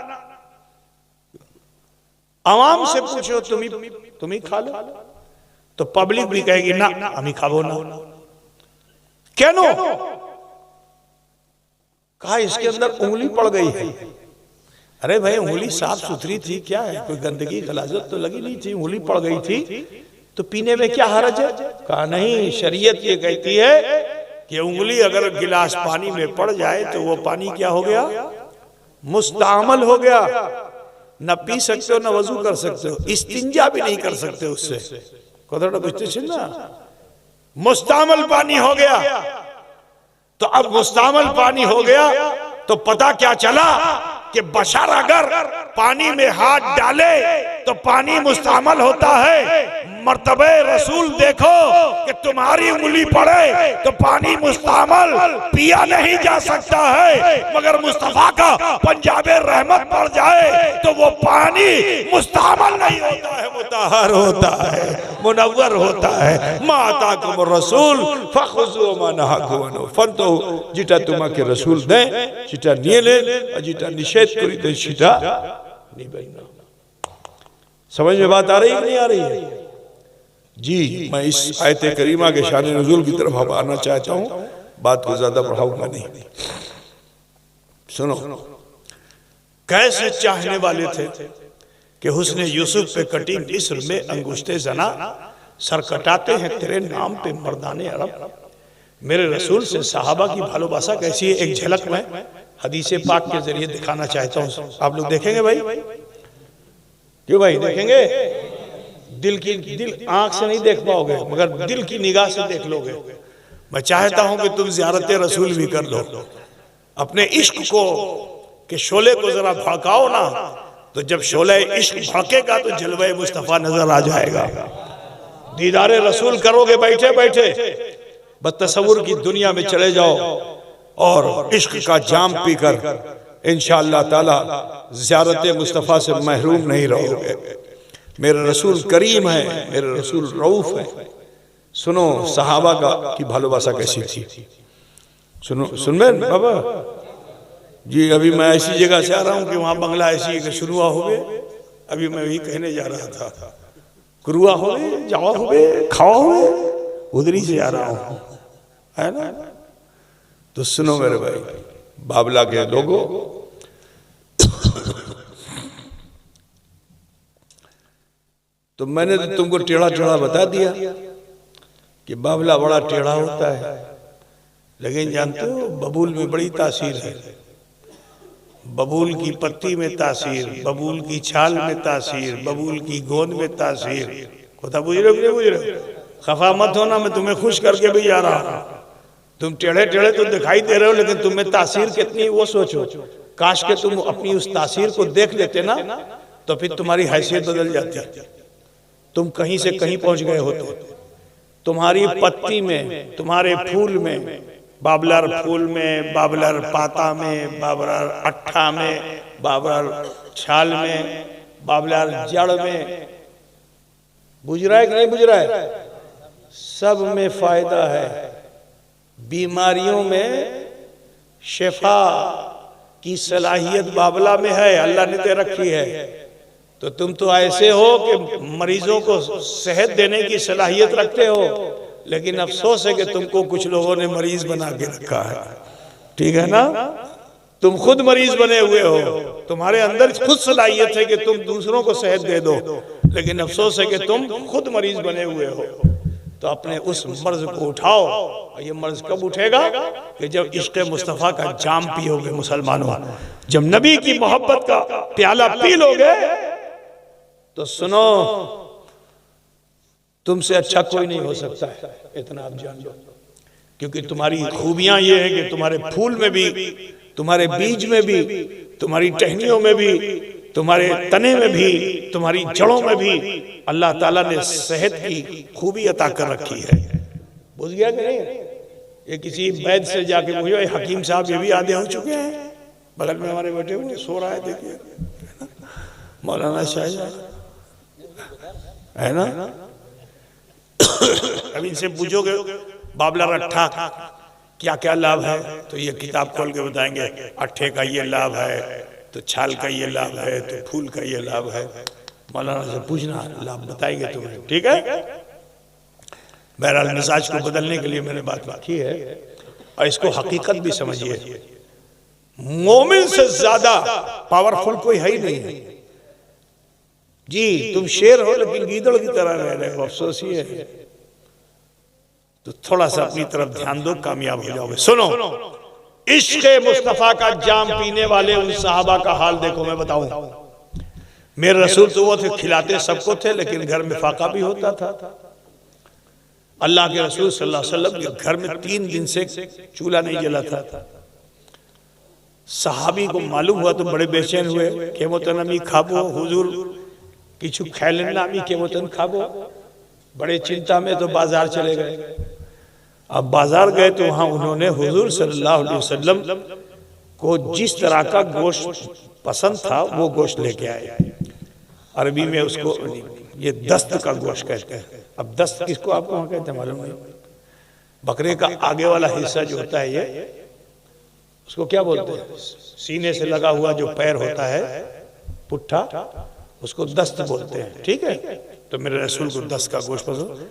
आवाम से पूछो तुम ही खा लो, तो पब्लिक भी कहेगी ना हम ही खाबो ना। क्यों? कहा इसके अंदर उंगली पड़ गई है। अरे भाई उंगली साफ सुथरी थी, क्या है, कोई गंदगी गलाजत तो लगी नहीं थी, उंगली पड़ गई थी तो पीने में क्या हर्ज है? कहा नहीं, शरीयत ये कहती है कि उंगली अगर गिलास पानी में पड़ जाए तो वो पानी क्या हो गया? मुस्तामल हो गया, न पी सकते हो न वजू कर सकते हो, इस्तिंजा भी नहीं कर सकते उससे। कदर बुझते ना, मुस्तामल पानी हो गया। तो अब मुस्तामल पानी हो गया तो पता क्या चला कि बशर अगर पानी में हाथ डाले तो पानी मुस्तामल होता है। मर्तबे रसूल देखो कि तुम्हारी उंगली पड़े तो पानी मुस्तामल पिया नहीं जा सकता है, मगर मुस्तफा का पंजाबे रहमत पड़ जाए तो वो पानी मुस्तामल नहीं होता है, मुतहर होता है, मुनव्वर होता है। माता को रसूल फखुजु मा नहाकुम अन्हु फंतो, जिटा तुम्हारे रसूल दे जिटा नियले जिटा निषेध करी दे जिटा नहीं बना। समझ में बात आ रही है नहीं आ रही है? जी, मैं इस आयत करीमा के शान नुज़ूल की तरफ अब आना चाहता हूँ, बात को ज्यादा बढ़ाऊंगा नहीं। सुनो, कैसे चाहने वाले थे कि हुस्ने यूसुफ पे कटी मिस्र में अंगुश्ते जना, सर कटाते हैं तेरे नाम पे मर्दाने अरब। मेरे रसूल से सहाबा की भालोबासा कैसी है, एक झलक मैं हदीसे पाक के जरिए दिखाना चाहता हूँ। आप लोग देखेंगे भाई? क्यों भाई देखेंगे? दिल आंख से नहीं देख पाओगे, मगर दिल की निगाह से देख लोगे। मैं चाहता हूं कि तुम ज़ियारत रसूल भी कर लो, अपने इश्क को के शोले को जरा भड़काओ ना, तो जब शोले इश्क भड़केगा तो जलवे मुस्तफा नजर आ जाएगा। दीदारे रसूल करोगे बैठे बैठे, बस तसव्वुर की दुनिया में चले जाओ और इश्क का जाम पीकर इंशाअल्लाह ताला ज़ियारत मुस्तफा से महरूम नहीं रहोगे। मेरे रसूल करीम है, मेरे रसूल रऊफ है। सुनो सहाबा की भालोबासा कैसी थी, सुनो सुनबे बाबा जी। अभी मैं ऐसी जगह से आ रहा हूँ कि वहाँ बंगला ऐसी है कि शुरुआ हो गए। अभी मैं वही कहने जा रहा था, कुरुआ हो गए, जावा हो गए, खावा हो गए, उधरी से आ रहा हूँ, है ना। तो सुनो मेरे भाई, बाबला के लोगों, तो मैंने तो तुमको टेढ़ा टेढ़ा बता दिया कि बाबला बड़ा टेढ़ा होता है, लेकिन जानते हो बबूल में बड़ी तासीर है। बबूल की पत्ती में तासीर, बबूल की छाल में तासीर, बबूल की गोंद में तासीर। कोता बुझ रहे हो? बुझ रहे हो? खफा मत होना, मैं तुम्हें खुश करके भी जा रहा हूँ। तुम टेढ़े टेढ़े तो दिखाई दे रहे हो, लेकिन तुम्हें तासीर कितनी वो सोचो। काश के तुम अपनी उस तासीर को देख लेते ना, तो फिर तुम्हारी हैसियत बदल जाती, तुम कहीं से कहीं पहुंच गए होते। तुम्हारी पत्ती में, तुम्हारे फूल में, बाबलर फूल में, बाबलर पाता में, बाबलर अट्ठा में, बाबलर छाल में, बाबलर जड़ में, बुझ रहा है कि नहीं बुझ रहा है? सब में फायदा है। बीमारियों में शिफा की सलाहियत बाबला में है, अल्लाह ने दे रखी है। तो तुम तो ऐसे हो कि मरीजों को सेहत देने की सलाहियत रखते हो, लेकिन अफसोस है कि तुमको कुछ लोगों ने मरीज बना के रखा है। ठीक है ना? तुम खुद मरीज बने हुए हो, तुम्हारे अंदर खुद सलाहियत है कि तुम दूसरों को सेहत दे दो, लेकिन अफसोस है कि तुम खुद मरीज बने हुए हो। तो अपने उस मर्ज को उठाओ। और ये मर्ज कब उठेगा? कि जब इश्क मुस्तफ़ा का जाम पियोगे मुसलमानों, जब नबी की मोहब्बत का प्याला पी लोगे, तो सुनो तुमसे अच्छा कोई नहीं हो सकता है, इतना आप जान लो। क्योंकि तुम्हारी खूबियां ये है कि तुम्हारे फूल में भी, तुम्हारे बीज में भी, तुम्हारी टहनियों में भी, तुम्हारे तने में भी, तुम्हारी जड़ों में भी अल्लाह ताला ने सेहत की खूबी अता कर रखी है। बुझ गया कि नहीं? ये किसी वैद्य से जाके पूछो, हकीम साहब ये भी आधे हो चुके हैं, बगल में हमारे बैठे हुए सो रहा है, देखिए मौलाना शाहजहां है ना। अब इनसे पूछोगे बाबला रट्ठा क्या क्या लाभ है, तो ये किताब खोल के बताएंगे, अट्ठे का ये लाभ है, तो छाल का ये लाभ है, तो फूल का ये लाभ है। मौलाना से पूछना, लाभ बताएंगे तुम्हें, ठीक है। बहरहाल मिजाज को बदलने के लिए मैंने बात रखी है, और इसको हकीकत भी समझिए, मोमिन से ज्यादा पावरफुल कोई है ही नहीं है जी। तुम शेर हो लेकिन गीदड़ की तरह रह रहे हो, अफसोस ही है। तो थोड़ा सा अपनी तरफ ध्यान दो, कामयाब हो जाओगे। सुनो, इश्क़ मुस्तफा का जाम पीने वाले उन सहाबा का हाल देखो। मैं बताऊं, मेरे रसूल तो वो थे, खिलाते सबको थे, लेकिन घर में फाका भी होता था। अल्लाह के रसूल सल्लल्लाहु अलैहि वसल्लम के घर में 3 दिन से चूल्हा नहीं जला था। सहाबी को मालूम हुआ तो बड़े बेचैन हुए, केमोतनमी खाबो हुजूर किछु खैलन नामी केमोतन खाबो। बड़े चिंता में तो बाजार चले गए। अब बाजार गए तो वहां उन्होंने हुजूर सल्लल्लाहु अलैहि वसल्लम को जिस तरह का गोश्त पसंद था वो गोश्त लेके आए। अरबी में उसको ये दस्त का गोश्त कहते हैं। अब दस्त किसको आपको वहां कहते हैं मालूम नहीं? बकरे का आगे वाला हिस्सा जो होता है, ये उसको क्या बोलते हैं? सीने से लगा हुआ जो पैर होता है, पुट्ठा, उसको दस्त बोलते हैं, ठीक है। तो मेरे रसूल को दस्त का गोश्त पसंद,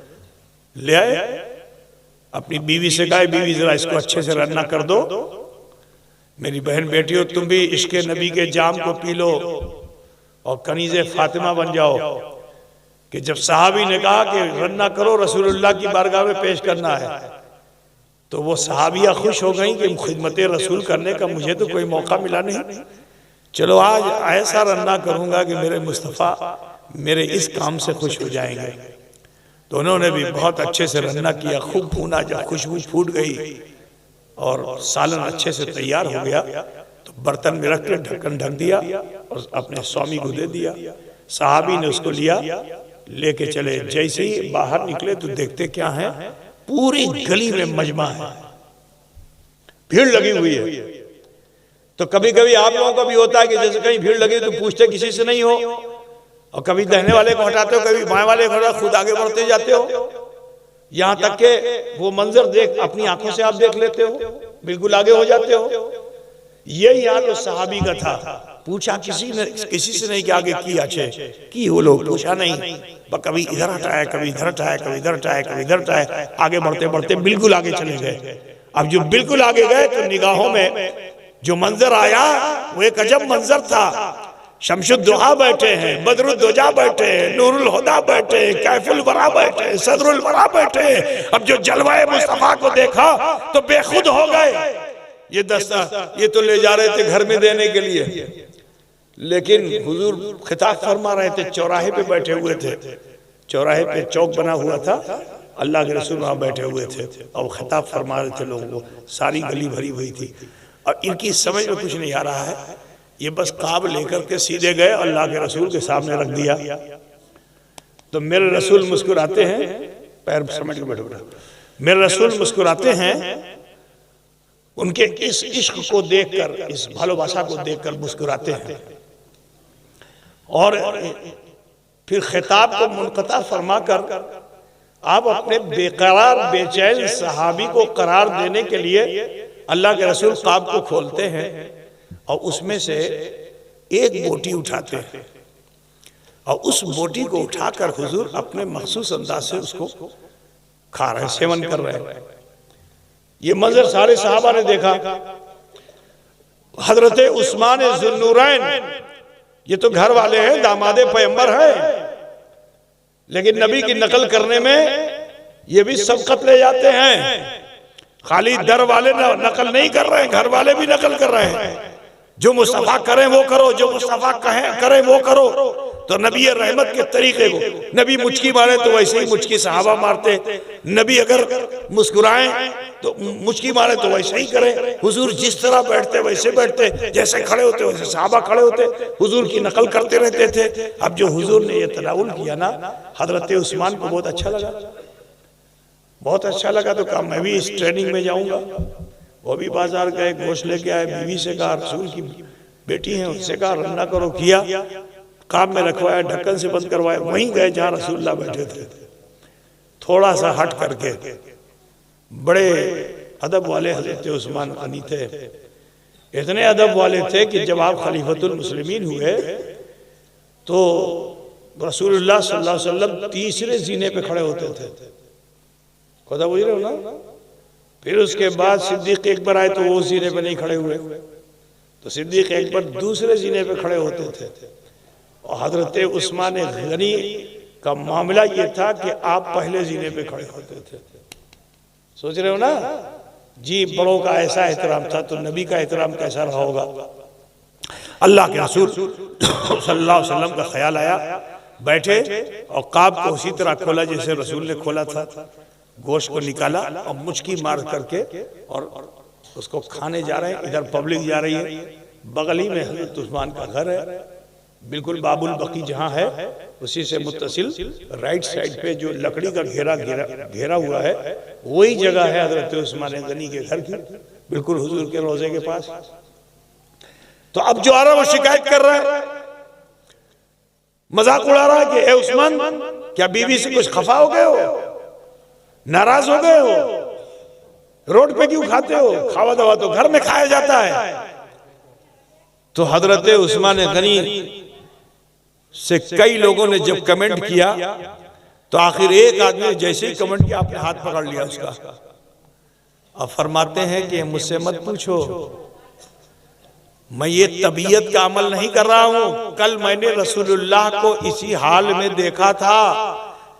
ले आए। अपनी बीवी से कहा, बीवी जरा इसको अच्छे से रन्ना कर दो, मेरी बहन बेटी हो, तुम भी इश्क़ नबी के जाम को पी लो और कनीज़े फातिमा बन जाओ। कि जब सहाबी ने कहा कि रन्ना करो, रसूलुल्लाह की बारगाह में पेश करना है, तो वो सहाबिया खुश हो गई कि खिदमत रसूल करने का मुझे तो कोई मौका मिला नहीं, चलो आज ऐसा रन्ना करूंगा कि मेरे मुस्तफ़ा मेरे इस काम से खुश हो जाएंगे। तो उन्होंने भी बहुत अच्छे से रन्ना किया, खूब भूना, जब खुशबू फूट गई और सालन अच्छे से तैयार हो गया तो बर्तन में रख के ढक्कन ढक दिया और अपने स्वामी को दे दिया। सहाबी ने उसको लिया, लेके चले। जैसे ही बाहर निकले तो देखते क्या है, पूरी गली में मजमा है, भीड़ लगी हुई है। तो कभी कभी आप लोगों को भी होता है कि जैसे कहीं भीड़ लगी तो पूछते किसी से नहीं हो, और कभी दहने वाले को हटाते हो, कभी बाएं वाले को हटाते, खुद आगे बढ़ते जाते हो, यहां तक के वो मंजर देख अपनी आंखों से आप देख लेते हो, बिल्कुल आगे हो जाते हो। यही हाल उस सहाबी का था। पूछा किसी से नहीं कि आगे की अच्छे की, वो लोग पूछा नहीं, कभी इधर हटाया, कभी इधर हटाया, कभी इधर हटाया, कभी इधर हटाया, आगे बढ़ते बढ़ते बिल्कुल आगे चले गए। अब जो बिल्कुल आगे गए तो निगाहों में जो मंजर आया वो एक अजब मंजर था। शमशुद्दुहा बैठे हैं, बदरुद्दुजा बैठे हैं, नूरुल हुदा बैठे हैं, कैफुल वरा बैठे हैं, सदरुल वरा बैठे हैं। अब जो जलवाए मुस्तफा को देखा तो बेखुद हो गए। ये दस्ता ये तो ले जा रहे थे घर में देने के लिए, लेकिन हुजूर खिताब फरमा रहे थे, चौराहे पे बैठे हुए थे, चौराहे पे चौक बना हुआ था, अल्लाह के रसूल वहां बैठे हुए थे और खिताब फरमा रहे थे लोगों को। सारी गली भरी हुई थी और इनकी समझ में कुछ नहीं आ रहा है। ये बस काब लेकर के सीधे गए, अल्लाह के रसूल के सामने रख दिया। तो मेरे रसूल मुस्कुराते हैं, पैर समझ के बैठो बेटा, मेरे रसूल मुस्कुराते हैं, उनके इस इश्क को देखकर, इस भालोबासा को देखकर मुस्कुराते हैं। और फिर खिताब को मुनक़ता फरमाकर आप अपने बेकरार बेचैन सहाबी को करार देने के लिए अल्लाह के रसूल काब को खोलते हैं और उसमें से एक बोटी उठाते हैं और उस बोटी को उठाकर हुजूर अपने मखसूस अंदाज से उसको खा रहे हैं, सेवन कर रहे हैं। ये मंजर सारे सहाबा ने देखा। हजरत उस्मान ज़ुन्नूरैन, ये तो घर वाले हैं, दामादे पैगंबर हैं, लेकिन नबी की नकल करने में ये भी सबकत ले जाते हैं। खाली दर वाले नकल नहीं कर रहे हैं, घर वाले भी नकल कर रहे हैं। जो मुस्तफा करें वो करो, जो मुस्तफा करें वो करो। तो नबी रहमत के तरीके को, नबी मुचकी मारे तो वैसे ही मुचकी सहाबा मारते, नबी अगर मुस्कुराएं तो मुचकी मारे तो वैसे ही करें। हुजूर जिस तरह बैठते वैसे बैठते, जैसे खड़े होते वैसे सहाबा खड़े होते, हुजूर की नकल करते रहते थे। अब जो हुजूर ने ये तनाउल किया ना, हजरत उस्मान को बहुत अच्छा लगा, बहुत अच्छा लगा। तो कहा मैं भी इस ट्रेनिंग में जाऊंगा। वो भी बाजार गए, गोश्त लेके आए, बीवी से कहा, रसूल की बेटी है, उससे कहा रन्ना करो, किया, काम में रखवाया, ढक्कन से बंद करवाया, वहीं गए जहां रसूलुल्लाह बैठे थे। थोड़ा सा हट करके बड़े अदब वाले हजरत उस्मान गनी थे, इतने अदब वाले थे कि जब आप खलीफतुल मुस्लिमीन हुए तो रसूलुल्लाह सल्लल्लाहु अलैहि वसल्लम तीसरे जीने पे खड़े होते थे, खुदा बुझ रहे हो ना। फिर उसके बाद सिद्दीक अकबर आए तो वो उस जीने पे नहीं खड़े हुए, तो सिद्दीक अकबर दूसरे जीने पे खड़े होते थे। और हजरत उस्मान गनी का मामला ये था कि आप पहले जीने पे खड़े होते थे। सोच रहे हो ना जी, बड़ों का ऐसा एहतराम था तो नबी का एहतराम कैसा रहा होगा। अल्लाह के रसूल सल्लल्लाहु अलैहि वसल्लम का ख्याल आया, बैठे और काब को उसी तरह खोला जैसे रसूल ने खोला था, गोश्त को निकाला और मुचकी मार करके और उसको खाने जा रहे हैं। इधर पब्लिक जा रही है, बगल ही में हजरत उस्मान का घर है, बिल्कुल बाबुल बकी जहाँ है उसी से मुत्तसिल राइट साइड पे जो लकड़ी का घेरा हुआ है वही जगह है हजरत उस्मान गनी के घर की, बिल्कुल हुजूर के रोजे के पास। तो अब जो आ रहा है वो शिकायत कर रहा है, मजाक उड़ा रहा है कि ए उस्मान, क्या बीवी से कुछ खफा हो गए हो, नाराज हो गए हो, रोड पे क्यों खाते हो, खावा दवा तो घर में खाया जाता है। तो हजरत उस्मान गनी से कई लोगों ने जब कमेंट किया तो आखिर एक आदमी ने जैसे ही कमेंट किया आपने हाथ पकड़ लिया उसका। अब फरमाते हैं कि मुझसे मत पूछो, मैं ये तबीयत का अमल नहीं कर रहा हूं। कल मैंने रसूलुल्लाह को इसी हाल में देखा था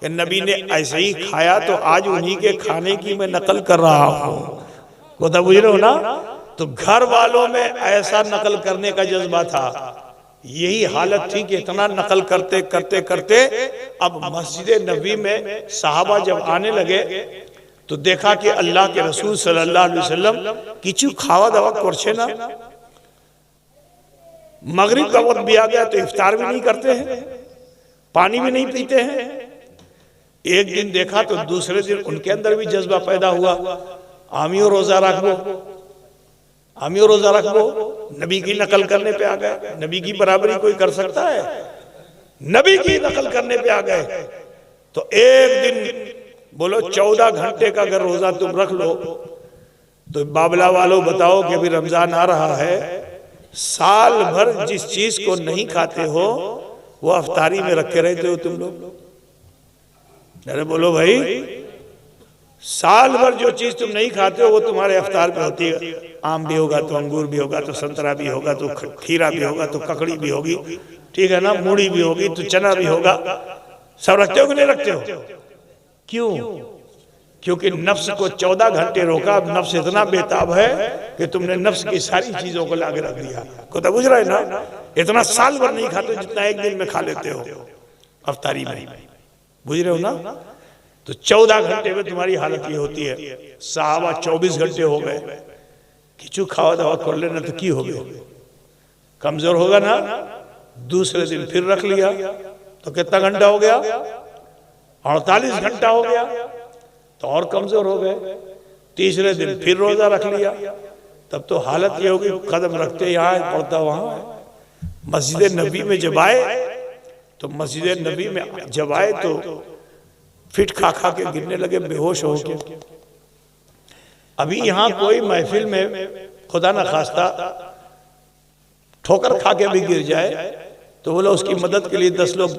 कि नबी ने ऐसे ही खाया, तो आज उन्हीं के खाने की मैं नकल कर रहा हूं। वो तो बुझ रहे हो ना। तो घर वालों में ऐसा नकल करने का जज्बा था, यही हालत थी कि इतना नकल करते करते करते अब मस्जिद नबी में साहबा जब आने लगे तो देखा कि अल्लाह के रसूल सल्लल्लाहु अलैहि वसल्लम किचु खावा दवा करछे ना। मगरिब का वक्त भी आ गया तो इफ्तार भी नहीं करते हैं, पानी भी नहीं पीते हैं। एक दिन देखा तो दूसरे दिन उनके अंदर भी जज्बा पैदा हुआ, आमियो रोजा रख लो, आमियो रोजा रख लो। नबी की नकल करने पे आ गए। नबी की बराबरी कोई कर सकता है? नबी की नकल करने पे आ गए। तो एक दिन बोलो 14 घंटे का अगर रोजा तुम रख लो तो बाबला वालों बताओ कि अभी रमजान आ रहा है, साल भर जिस चीज को नहीं खाते हो वो अफ्तारी में रखे रहते हो तुम लोग। अरे बोलो भाई, साल भर जो चीज तुम नहीं खाते हो वो तुम्हारे अफ्तार पे होती है। आम भी होगा तो अंगूर भी होगा तो संतरा भी होगा तो खीरा भी होगा तो ककड़ी भी होगी, ठीक है ना, मूढ़ी भी होगी तो चना भी होगा। सब रखते हो कि नहीं रखते हो? क्यों? क्योंकि नफ्स को 14 घंटे रोका। अब नफ्स इतना बेताब है कि तुमने नफ्स की सारी चीजों को लाके रख दिया। को तो बुझ रहा है ना। इतना साल भर नहीं खाते जितना एक दिन में खा लेते हो अफ्तारी में, बुझ रहे हो ना। तो 14 घंटे में तुम्हारी हालत ये होती है। साहबा 24 घंटे हो गए, किचु खावा दवा कर लेना तो की हो गए, कमजोर होगा ना। दूसरे दिन फिर रख लिया तो कितना घंटा हो गया? 48 घंटा हो गया, तो और कमजोर हो गए। तीसरे दिन फिर रोजा रख लिया, तब तो हालत ये होगी कदम रखते यहाँ पड़ता वहां। मस्जिद नबी में जब आए तो मस्जिद नबी में जब आए तो फिट खा खा के गिरने लगे, बेहोश हो के। अभी यहाँ कोई महफिल में खुदा ना खास्ता ठोकर खा के भी गिर जाए तो बोला उसकी मदद के लिए 10 लोग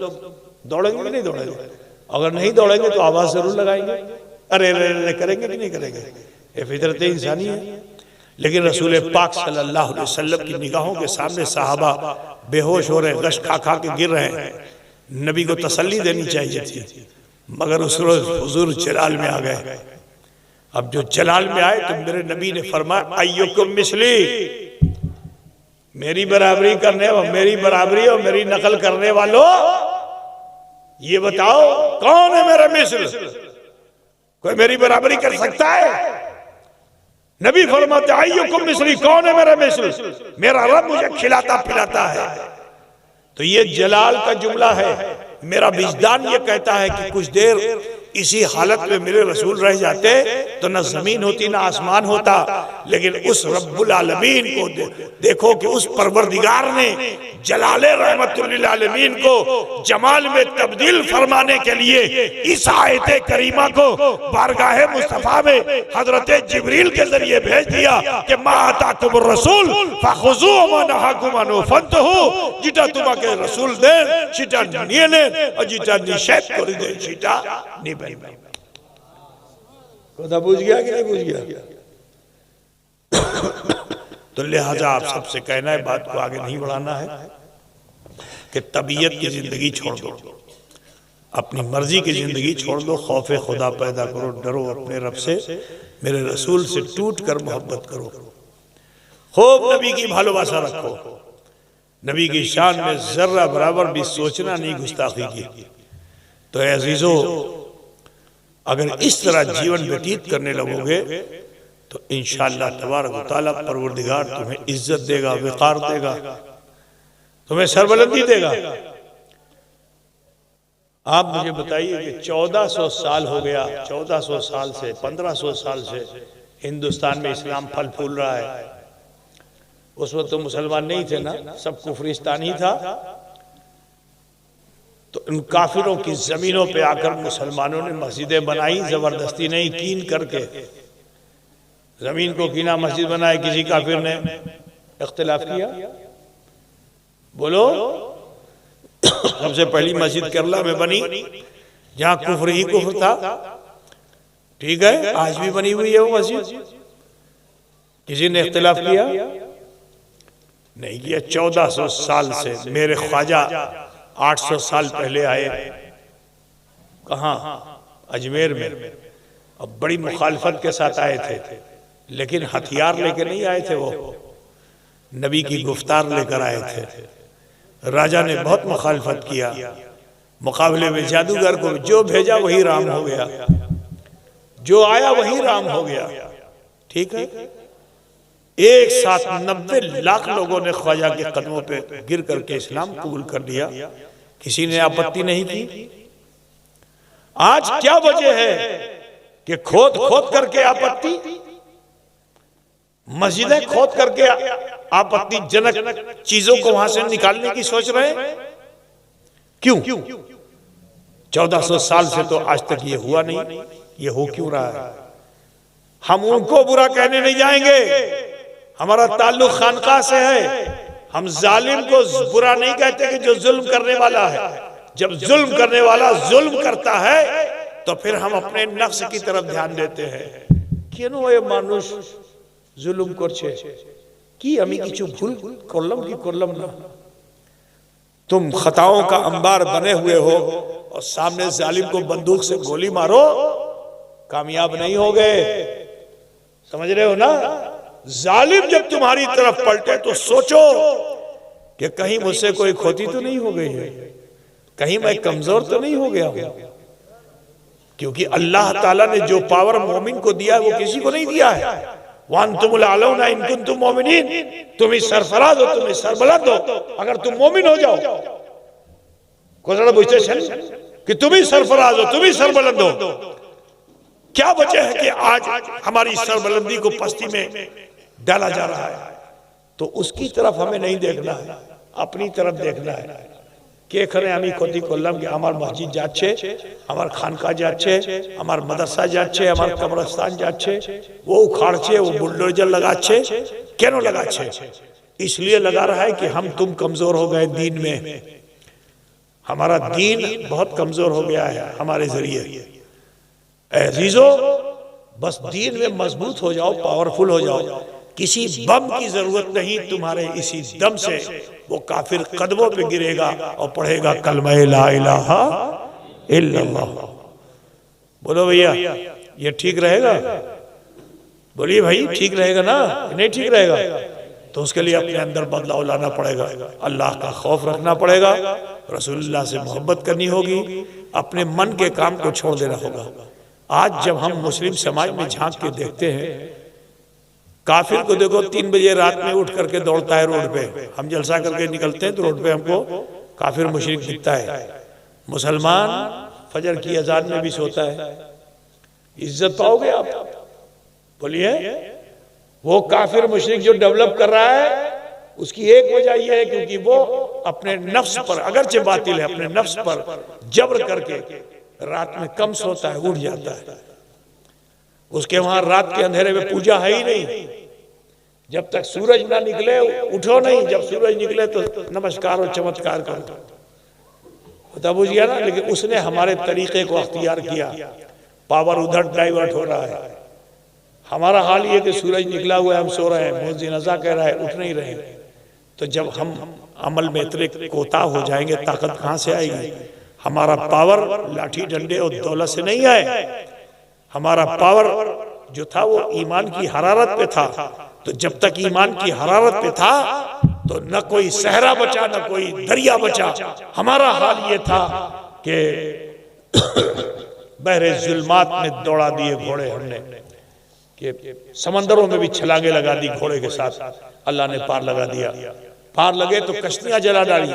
दौड़ेंगे कि नहीं दौड़ेंगे? अगर नहीं दौड़ेंगे तो आवाज जरूर लगाएंगे, अरे अरे करेंगे कि नहीं करेंगे। ये फितरत इंसानी है। लेकिन रसूल पाक सल्लल्लाहु अलैहि वसल्लम की निगाहों के सामने साहबा बेहोश हो रहे, गश खा खा के गिर रहे हैं। नबी को तसल्ली देनी चाहिए थी, मगर उस रोज हुजूर जलाल में आ गए। अब जो जलाल में आए तो मेरे नबी ने फरमाया अय्युकुम मिसली, मेरी बराबरी करने और मेरी बराबरी और मेरी नकल करने वालों ये बताओ कौन है मेरा मिसल? कोई मेरी बराबरी कर सकता है? नबी फरमाते अय्युकुम मिसली, कौन है मेरा मिसल? मेरा रब मुझे खिलाता पिलाता है। तो ये जलाल का जुमला है। मेरा विजदान ये कहता है कि कुछ देर इसी हालत में मेरे रसूल रह जाते तो न जमीन होती न आसमान होता। लेकिन उस रब्बुल आलमीन को देखो कि उस परवरदिगार ने जलाले रहमतुल्लिल आलमीन को जमाल में तब्दील फरमाने के लिए इस आयत करीमा को बारगाह मुस्तफा में हजरत जिब्रील के जरिए भेज दिया कि मा आताकुमुर रसूल फखुजू व नहाकुम अनु फंतहु, जिटा तुम्हें रसूल दे সেটা নিয়ে নেন और যেটা নিষেধ করে দেন সেটা নেবেন না। কথা বুঝ गया कि नहीं बुझ गया? तो लिहाजा आप सबसे कहना है, बात को आगे नहीं बढ़ाना है कि तबीयत की जिंदगी छोड़ दो, अपनी मर्जी की जिंदगी छोड़ दो, खौफ खुदा पैदा करो, डरो अपने रब से, मेरे रसूल से टूट कर मोहब्बत करो, खूब नबी की भालोबासा रखो, नबी की शान में जर्रा बराबर भी सोचना नहीं गुस्ताखी की। तो अजीजों, अगर इस तरह जीवन व्यतीत करने लगोगे तो इंशाअल्लाह तबारक व तआला परवरदिगार तुम्हें इज्जत देगा, वक़ार देगा, तुम्हें सरबलंदी देगा। आप मुझे बताइए कि 1400 साल हो गया, 1400 साल से 1500 साल से हिंदुस्तान में इस्लाम फल फूल रहा है। उस वक्त तो मुसलमान नहीं थे ना, सब कुफरिस्तान ही था। तो इन काफिरों की जमीनों पे आकर मुसलमानों ने मस्जिदें बनाई, जबरदस्ती नहीं, कीन करके जमीन को कीना मस्जिद बनाए। किसी काफिर ने इख्तिलाफ किया? बोलो। सबसे पहली मस्जिद केरला में बनी, जहां कुफर ही कुफर था। ठीक है, आज भी बनी हुई है वो मस्जिद। किसी ने इख्तिलाफ किया? नहीं किया। 1400 साल से मेरे ख्वाजा 800 साल पहले आए, कहाँ? अजमेर में। अब बड़ी मुखालफत के साथ आए थे, लेकिन हथियार लेकर नहीं आए थे, वो नबी की गुफ्तार लेकर आए थे। राजा ने बहुत मुखालफत किया, मुकाबले में जादूगर को जो भेजा वही राम हो गया, जो आया वही राम हो गया। ठीक है, एक साथ 90 लाख लोगों ने ख्वाजा के कदमों पे गिर करके इस्लाम कबूल कर लिया, किसी ने आपत्ति नहीं की। आज क्या वजह है कि खोद खोद करके आपत्ति, मस्जिदें खोद करके आपत्तिजनक चीजों को वहां से निकालने की सोच रहे हैं? क्यों? 1400 साल से तो आज तक ये हुआ नहीं, ये हो क्यों रहा है? हम उनको बुरा कहने नहीं जाएंगे, हमारा ताल्लुक खानकाह से है। हम जालिम को बुरा नहीं कहते कि जो जुल्म करने वाला है। जब जुल्म करने वाला जुल्म करता है तो फिर हम अपने नफ्स की तरफ ध्यान देते हैं। क्यों ये मानुष जुल्म करछे कि আমি কিছু ভুল করলাম কি করলাম না? तुम खताओं का अंबार बने हुए हो और सामने जालिम को बंदूक से गोली मारो, कामयाब नहीं हो गए। समझ रहे हो ना? जालिम जब तुम्हारी तरफ पलटे तो सोचो कि कहीं मुझसे कोई खोती तो नहीं हो गई है, कहीं मैं कमजोर तो नहीं हो गया हूं। क्योंकि अल्लाह ताला ने जो पावर मोमिन को दिया है वो किसी को नहीं दिया है। वांतुमुल आलौना इन कुंतुम मोमिनीन, तुम ही सरफराज हो, तुम ही सरबलंद हो अगर तुम मोमिन हो जाओ। कोसड़ा बुझते कि तुम ही सरफराज हो, तुम ही सरबलंद हो। क्या वजह है कि आज हमारी सरबलंदी को पस्ती में डाला जा रहा है? तो उसकी तरफ हमें नहीं देखना है, अपनी तरफ देखना है। के खरे हमें खोती कोल्लम कि हमार मस्जिद जाच्छे, हमार खानका जाच्छे, हमार मदरसा जाच्छे, हमार कब्रस्तान जाच्छे, वो उखाड़छे, वो बुलडोजर लगाच्छे। क्यों लगाच्छे? इसलिए लगा रहा है कि हम तुम कमजोर हो गए दीन में, हमारा दीन बहुत कमजोर हो गया है हमारे जरिए। अजीजों, बस दीन में मजबूत हो जाओ, पावरफुल हो जाओ। किसी बम की जरूरत नहीं, तुम्हारे इसी दम से वो काफिर कदमों पे गिरेगा और पढ़ेगा कलमा ला इलाहा इल्लल्लाह। बोलो भैया, ये ठीक रहेगा? बोलिए भाई, ठीक रहेगा ना? नहीं ठीक रहेगा तो उसके लिए अपने अंदर बदलाव लाना पड़ेगा, अल्लाह का खौफ रखना पड़ेगा, रसूलुल्लाह से मोहब्बत करनी होगी, अपने मन के काम को छोड़ देना होगा। आज जब हम मुस्लिम समाज में झांक के देखते हैं, काफिर को देखो 3 बजे रात में उठ करके दौड़ता है रोड पे। हम जलसा करके निकलते हैं तो रोड पे हमको काफिर मुशरिक दिखता है। मुसलमान फजर की अजान में भी सोता है। इज्जत पाओगे आप? बोलिए। वो काफिर मुशरिक जो डेवलप कर रहा है उसकी एक वजह यह है क्योंकि वो अपने नफ्स पर, अगरचे बातिल है, अपने नफ्स पर जबर करके रात में कम सोता है, उठ जाता है। उसके वहां रात के अंधेरे में पूजा है ही नहीं। जब तक सूरज ना निकले उठो नहीं, जब सूरज निकले तो नमस्कार और चमत्कार करो, होता बुझ गया ना। लेकिन उसने हमारे तरीके को अख्तियार किया, पावर उधर डाइवर्ट हो रहा है। हमारा हाल ये कि सूरज निकला हुआ है, हम सो रहे हैं, मुअज्जिन अज़ा कह रहा है, उठ नहीं रहे। तो जब हम अमल में इतने कोताह हो जाएंगे, ताकत कहाँ से आएगी? हमारा पावर लाठी डंडे और दौलत से नहीं आए। हमारा पावर जो था वो ईमान की हरारत पे था। तो जब तक ईमान की हरारत पे था तो न कोई सहरा बचा, न कोई दरिया बचा। हमारा हाल ये था कि बहरे जुल्मात में दौड़ा दिए घोड़े हमने, कि समंदरों में भी छलांगे लगा दी घोड़े के साथ, अल्लाह ने पार लगा दिया। पार लगे तो कश्तियां जला डाली।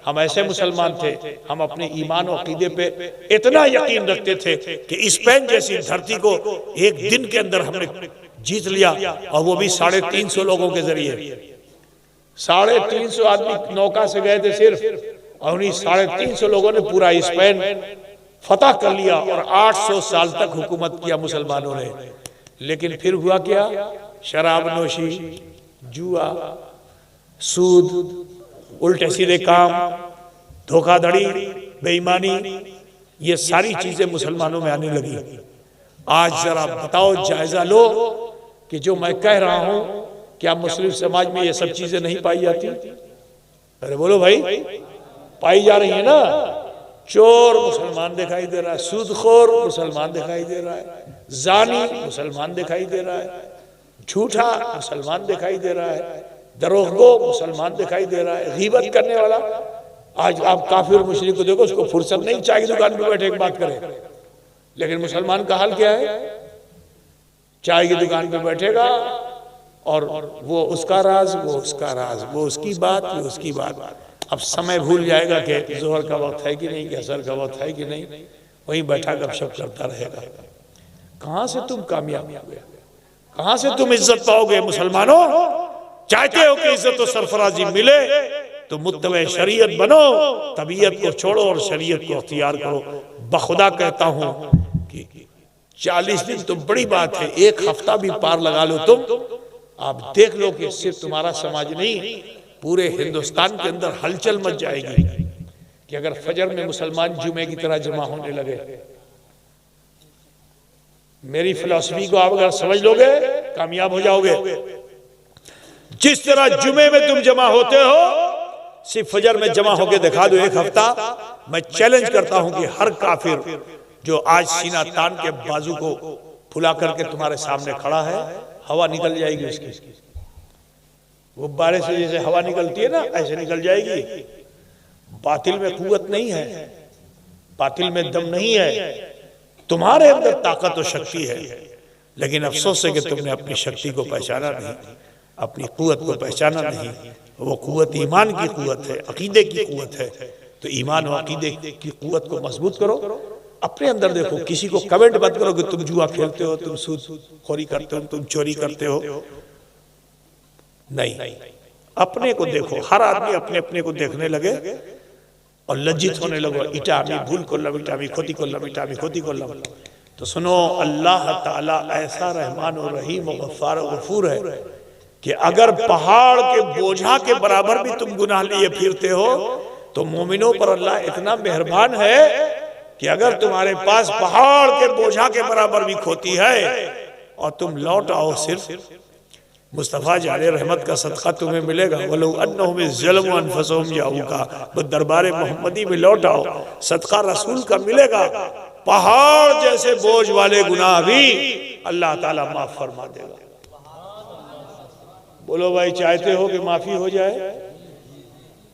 हम ऐसे मुसलमान थे, हम अपने ईमान और अकीदे पे इतना यकीन रखते थे कि स्पेन जैसी धरती को एक दिन के अंदर हमने जीत लिया, और वो भी 350 लोगों के जरिए। 350 आदमी नौका से गए थे सिर्फ, और उन्हीं 350 लोगों ने पूरा स्पेन फतह कर लिया, और 800 साल तक हुकूमत किया मुसलमानों ने। लेकिन फिर हुआ क्या? शराब नोशी, जुआ, सूद, उल्टे सीधे काम, धोखाधड़ी, बेईमानी, ये सारी चीजें मुसलमानों में आने लगी। आज जरा बताओ, जायजा लो कि जो मैं कह रहा हूं, क्या मुस्लिम समाज में ये सब चीजें नहीं पाई जाती? अरे बोलो भाई, पाई जा रही है ना। चोर मुसलमान दिखाई दे रहा है, सूदखोर मुसलमान दिखाई दे रहा है, जानी मुसलमान दिखाई दे रहा है, झूठा मुसलमान दिखाई दे रहा है, दरोगो मुसलमान दिखाई दे रहा है, गीबत करने वाला। आज आप काफिर मुशरिक को देखो, उसको फुर्सत नहीं, चाय की दुकान पे बैठे एक बात करे। लेकिन मुसलमान का हाल क्या है? चाय की दुकान पे बैठेगा और वो उसका राज, वो उसका राज, वो उसकी बात, वो उसकी बात। अब समय भूल जाएगा कि जोहर का वक्त है कि नहीं, कि असर का वक्त है कि नहीं, वहीं बैठा गपशप करता रहेगा। कहां से तुम कामयाब होगे? कहां से तुम इज्जत पाओगे? मुसलमानों, चाहते हो कि इज्जत और सरफराजी मिले तो मुत्तबे शरीयत बनो, तबीयत को छोड़ो और शरीयत को अख्तियार करो। बखुदा कहता हूं कि 40 दिन तो बड़ी बात है, एक हफ्ता भी पार लगा लो तुम, आप देख लो कि सिर्फ तुम्हारा समाज नहीं, पूरे हिंदुस्तान के अंदर हलचल मच जाएगी कि अगर फजर में मुसलमान जुमे की तरह जमा होने लगे। मेरी फिलॉसफी को आप अगर समझ लोगे, कामयाब हो जाओगे। जिस तरह जुमे में तुम जमा होते हो, सिर्फ फजर में जमा होके दिखा दो एक हफ्ता। मैं चैलेंज करता हूं कि हर काफिर जो आज सीना तान के बाजू को फुला करके तुम्हारे सामने खड़ा है, हवा निकल जाएगी उसकी। गुब्बारे से जैसे हवा निकलती है ना, ऐसे निकल जाएगी। बातिल में कुव्वत नहीं है, बातिल में दम नहीं है, तुम्हारे अंदर ताकत और शक्ति है। लेकिन अफसोस है कि तुमने अपनी शक्ति को पहचाना नहीं, अपनी कुव्वत को पहचाना नहीं। वो कुव्वत ईमान की कुव्वत है, अकीदे की कुव्वत है। तो ईमान और अकीदे की कुव्वत को मजबूत करो। अपने अंदर देखो, किसी को कमेंट मत करो कि तुम जुआ खेलते हो, तुम सूदखोरी करते हो, तुम चोरी करते हो। नहीं, अपने को देखो। हर आदमी अपने अपने को देखने लगे और लज्जित होने लगो। इटामी भूल को लम, इटामी खोती को लम, इटामी खोती को लम। तो सुनो, अल्लाह ताला ऐसा रहमान और रहीम और गफ्फार और गफूर है कि अगर पहाड़ के बोझा के बराबर भी तुम गुनाह लिए फिरते हो तो मोमिनों पर अल्लाह इतना मेहरबान है कि अगर तुम्हारे पास पहाड़ के बोझा के बराबर भी खोती है और तुम लौट आओ, सिर्फ मुस्तफ़ा जाले रहमत का सदका तुम्हें मिलेगा। वलो अन्नहुम ज़लमू अनफुसहुम जाऊका, वो दरबार मोहम्मदी में लौट आओ, सदका रसूल का मिलेगा। पहाड़ जैसे बोझ वाले गुनाह भी अल्लाह ताला माफ फरमा देगा। बोलो भाई, चाहते हो कि माफी हो जाए?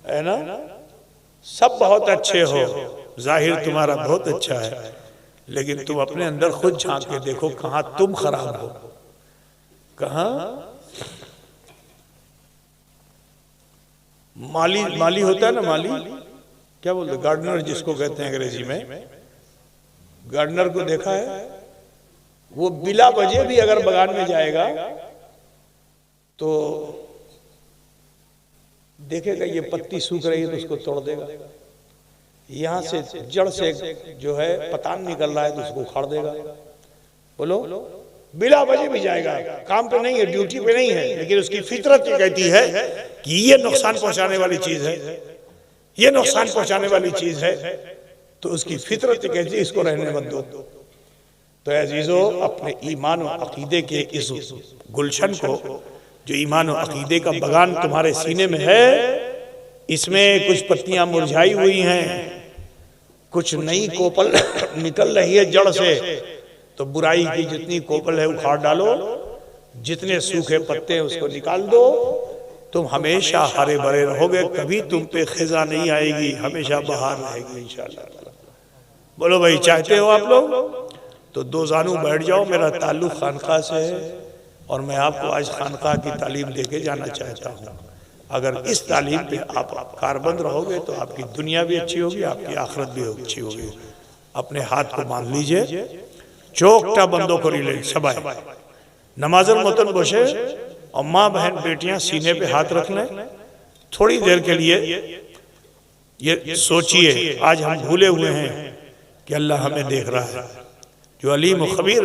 है ना? सब बहुत अच्छे हो, जाहिर तुम्हारा बहुत अच्छा है, लेकिन तुम अपने अंदर खुद झांक के देखो, कहां तुम खराब हो। कहां माली होता है ना, माली क्या बोलते, गार्डनर जिसको कहते हैं अंग्रेजी में। गार्डनर को देखा है, वो बिला बजे भी अगर बगान में जाएगा तो देखेगा ये पत्ती सूख रही है तो उसको तोड़ देगा, यहाँ से जड़ से जो है पतान निकल रहा है तो उसको उखाड़ देगा। बोलो, बिला वजह भी जाएगा, काम पे नहीं है, ड्यूटी पे नहीं है, लेकिन उसकी फितरत ये कहती है कि ये नुकसान पहुंचाने वाली चीज है, ये नुकसान पहुंचाने वाली चीज है, तो उसकी फितरत ये कहती है इसको रहने मत दो। तो अजीजों, अपने ईमान और अकीदे के इस गुलशन को, जो ईमान और अकीदे का बगान तुम्हारे सीने में है, इसमें कुछ पत्तियां मुरझाई हुई हैं, कुछ नई कोपल निकल रही है जड़ से, तो बुराई की जितनी कोपल है उखाड़ डालो, जितने सूखे पत्ते हैं उसको निकाल दो, तुम हमेशा हरे भरे रहोगे, कभी तुम पे खिजा नहीं आएगी, हमेशा बहार रहेगी इंशाअल्लाह। बोलो भाई, चाहते हो आप लोग? तो दो जानू बैठ जाओ, मेरा ताल्लुक खानका से है और मैं आपको आज खानका की तालीम देके जाना चाहता हूँ। अगर इस तालीम पे आप कारबंद रहोगे तो आपकी दुनिया भी अच्छी होगी, आपकी आखिरत भी अच्छी होगी। अपने हाथ को बांध लीजिए, चौकटा बंदों को रिले सबाए, नमाजर मतन बसे, और माँ बहन बेटियां सीने पे हाथ रख लें। थोड़ी देर के लिए ये सोचिए, आज हम भूले हुए हैं कि अल्लाह हमें देख रहा है, जो अलीम खबीर